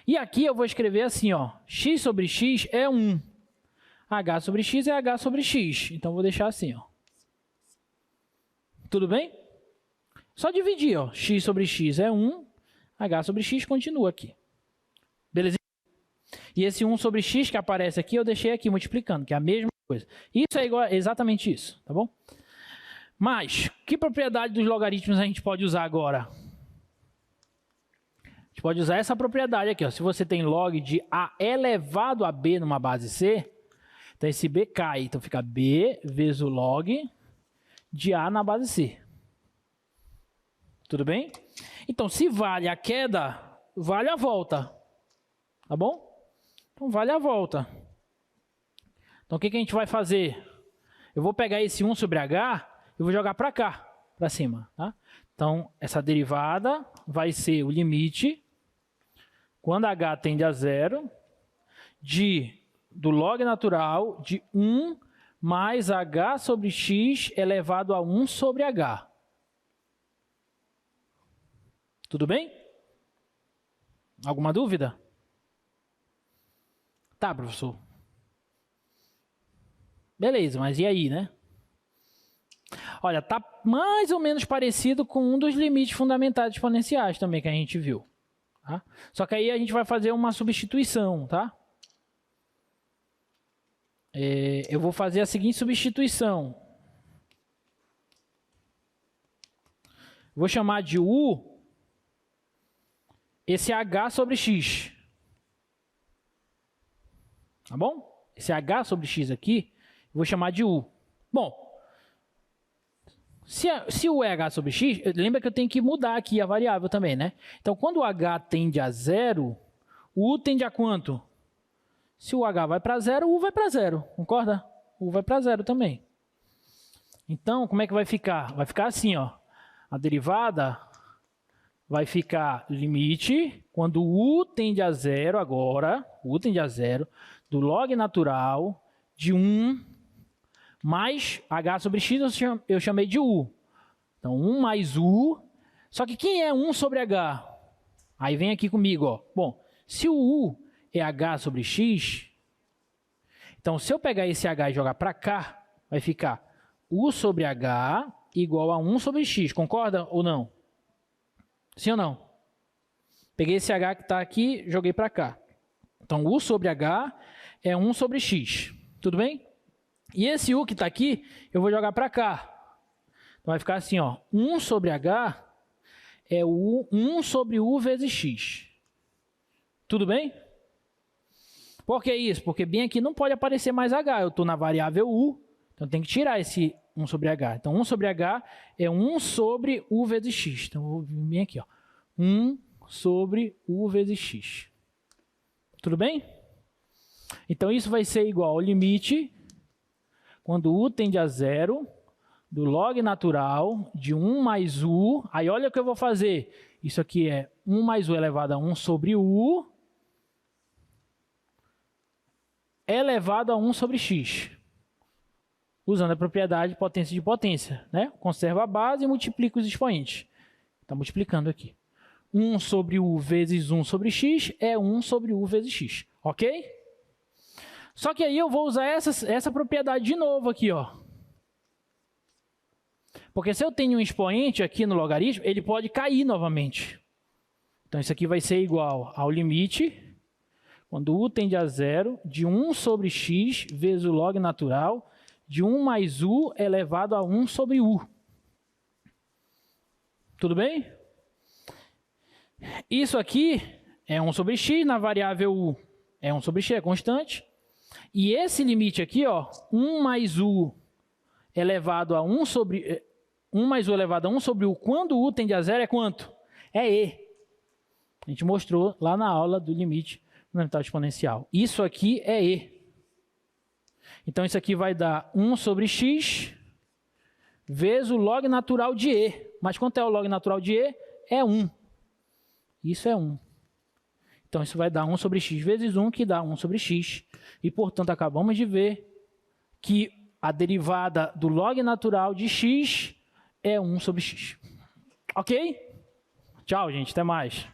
E aqui eu vou escrever assim, ó, x sobre x é 1. H sobre x é h sobre x. Então, vou deixar assim, ó. Tudo bem? Só dividir, ó. X sobre x é 1, h sobre x continua aqui. Beleza? E esse 1 sobre x que aparece aqui, eu deixei aqui multiplicando, que é a mesma coisa. Isso é igual, exatamente isso, tá bom? Mas, que propriedade dos logaritmos a gente pode usar agora? A gente pode usar essa propriedade aqui, ó. Se você tem log de a elevado a b numa base C, então esse b cai. Então fica b vezes o log de a na base C. Tudo bem? Então, se vale a queda, vale a volta. Tá bom? Então, vale a volta. Então, o que a gente vai fazer? Eu vou pegar esse 1 sobre h e vou jogar para cá, para cima. Tá? Então, essa derivada vai ser o limite, quando h tende a zero, do log natural de 1 mais h sobre x elevado a 1 sobre h. Tudo bem? Alguma dúvida? Tá, professor. Beleza, mas e aí, né? Olha, tá mais ou menos parecido com um dos limites fundamentais exponenciais também que a gente viu. Tá? Só que aí a gente vai fazer uma substituição, tá? Eu vou fazer a seguinte substituição. Vou chamar de U esse h sobre x. Tá bom? Esse h sobre x aqui, eu vou chamar de U. Bom, se o é h sobre x, lembra que eu tenho que mudar aqui a variável também, né? Então, quando o h tende a zero, o U tende a quanto? Se o h vai para zero, o U vai para zero. Concorda? O U vai para zero também. Então, como é que vai ficar? Vai ficar assim, ó. A derivada vai ficar limite, quando o U tende a zero agora, o U tende a zero, do log natural de 1 mais h sobre x eu chamei de U. Então, 1 mais U. Só que quem é 1 sobre h? Aí vem aqui comigo, ó. Bom, se o U é h sobre x, então se eu pegar esse h e jogar para cá, vai ficar U sobre h igual a 1 sobre x. Concorda ou não? Sim ou não? Peguei esse h que está aqui, joguei para cá. Então, U sobre h é 1 sobre x. Tudo bem? E esse U que está aqui, eu vou jogar para cá. Então, vai ficar assim, ó. 1 sobre h é 1 sobre U vezes x. Tudo bem? Por que isso? Porque bem aqui não pode aparecer mais h. Eu estou na variável U, então tem que tirar esse 1 sobre h. Então, 1 sobre h é 1 sobre U vezes x. Então, eu vou vir bem aqui, ó. 1 sobre U vezes x. Tudo bem? Então, isso vai ser igual ao limite, quando U tende a zero, do log natural de 1 mais U. Aí, olha o que eu vou fazer. Isso aqui é 1 mais U elevado a 1 sobre U, elevado a 1 sobre x. Usando a propriedade potência de potência, né? Conservo a base e multiplico os expoentes. Então, Está multiplicando aqui. 1 sobre u vezes 1 sobre x é 1 sobre u vezes x. Ok? Só que aí eu vou usar essa propriedade de novo aqui, ó. Porque se eu tenho um expoente aqui no logaritmo, ele pode cair novamente. Então, isso aqui vai ser igual ao limite, quando u tende a zero, de 1 sobre x vezes o log natural de 1 mais u elevado a 1 sobre u. Tudo bem? Isso aqui é 1 sobre x, na variável u é 1 sobre x, é constante. E esse limite aqui, ó, 1 mais u elevado a 1 sobre... 1 mais u elevado a 1 sobre u, quando u tende a zero, é quanto? É e. A gente mostrou lá na aula do limite fundamental exponencial. Isso aqui é e. Então, isso aqui vai dar 1 sobre x vezes o log natural de e. Mas quanto é o log natural de e? É 1. Isso é 1. Então, isso vai dar 1 sobre x vezes 1, que dá 1 sobre x. E, portanto, acabamos de ver que a derivada do log natural de x é 1 sobre x. Ok? Tchau, gente. Até mais.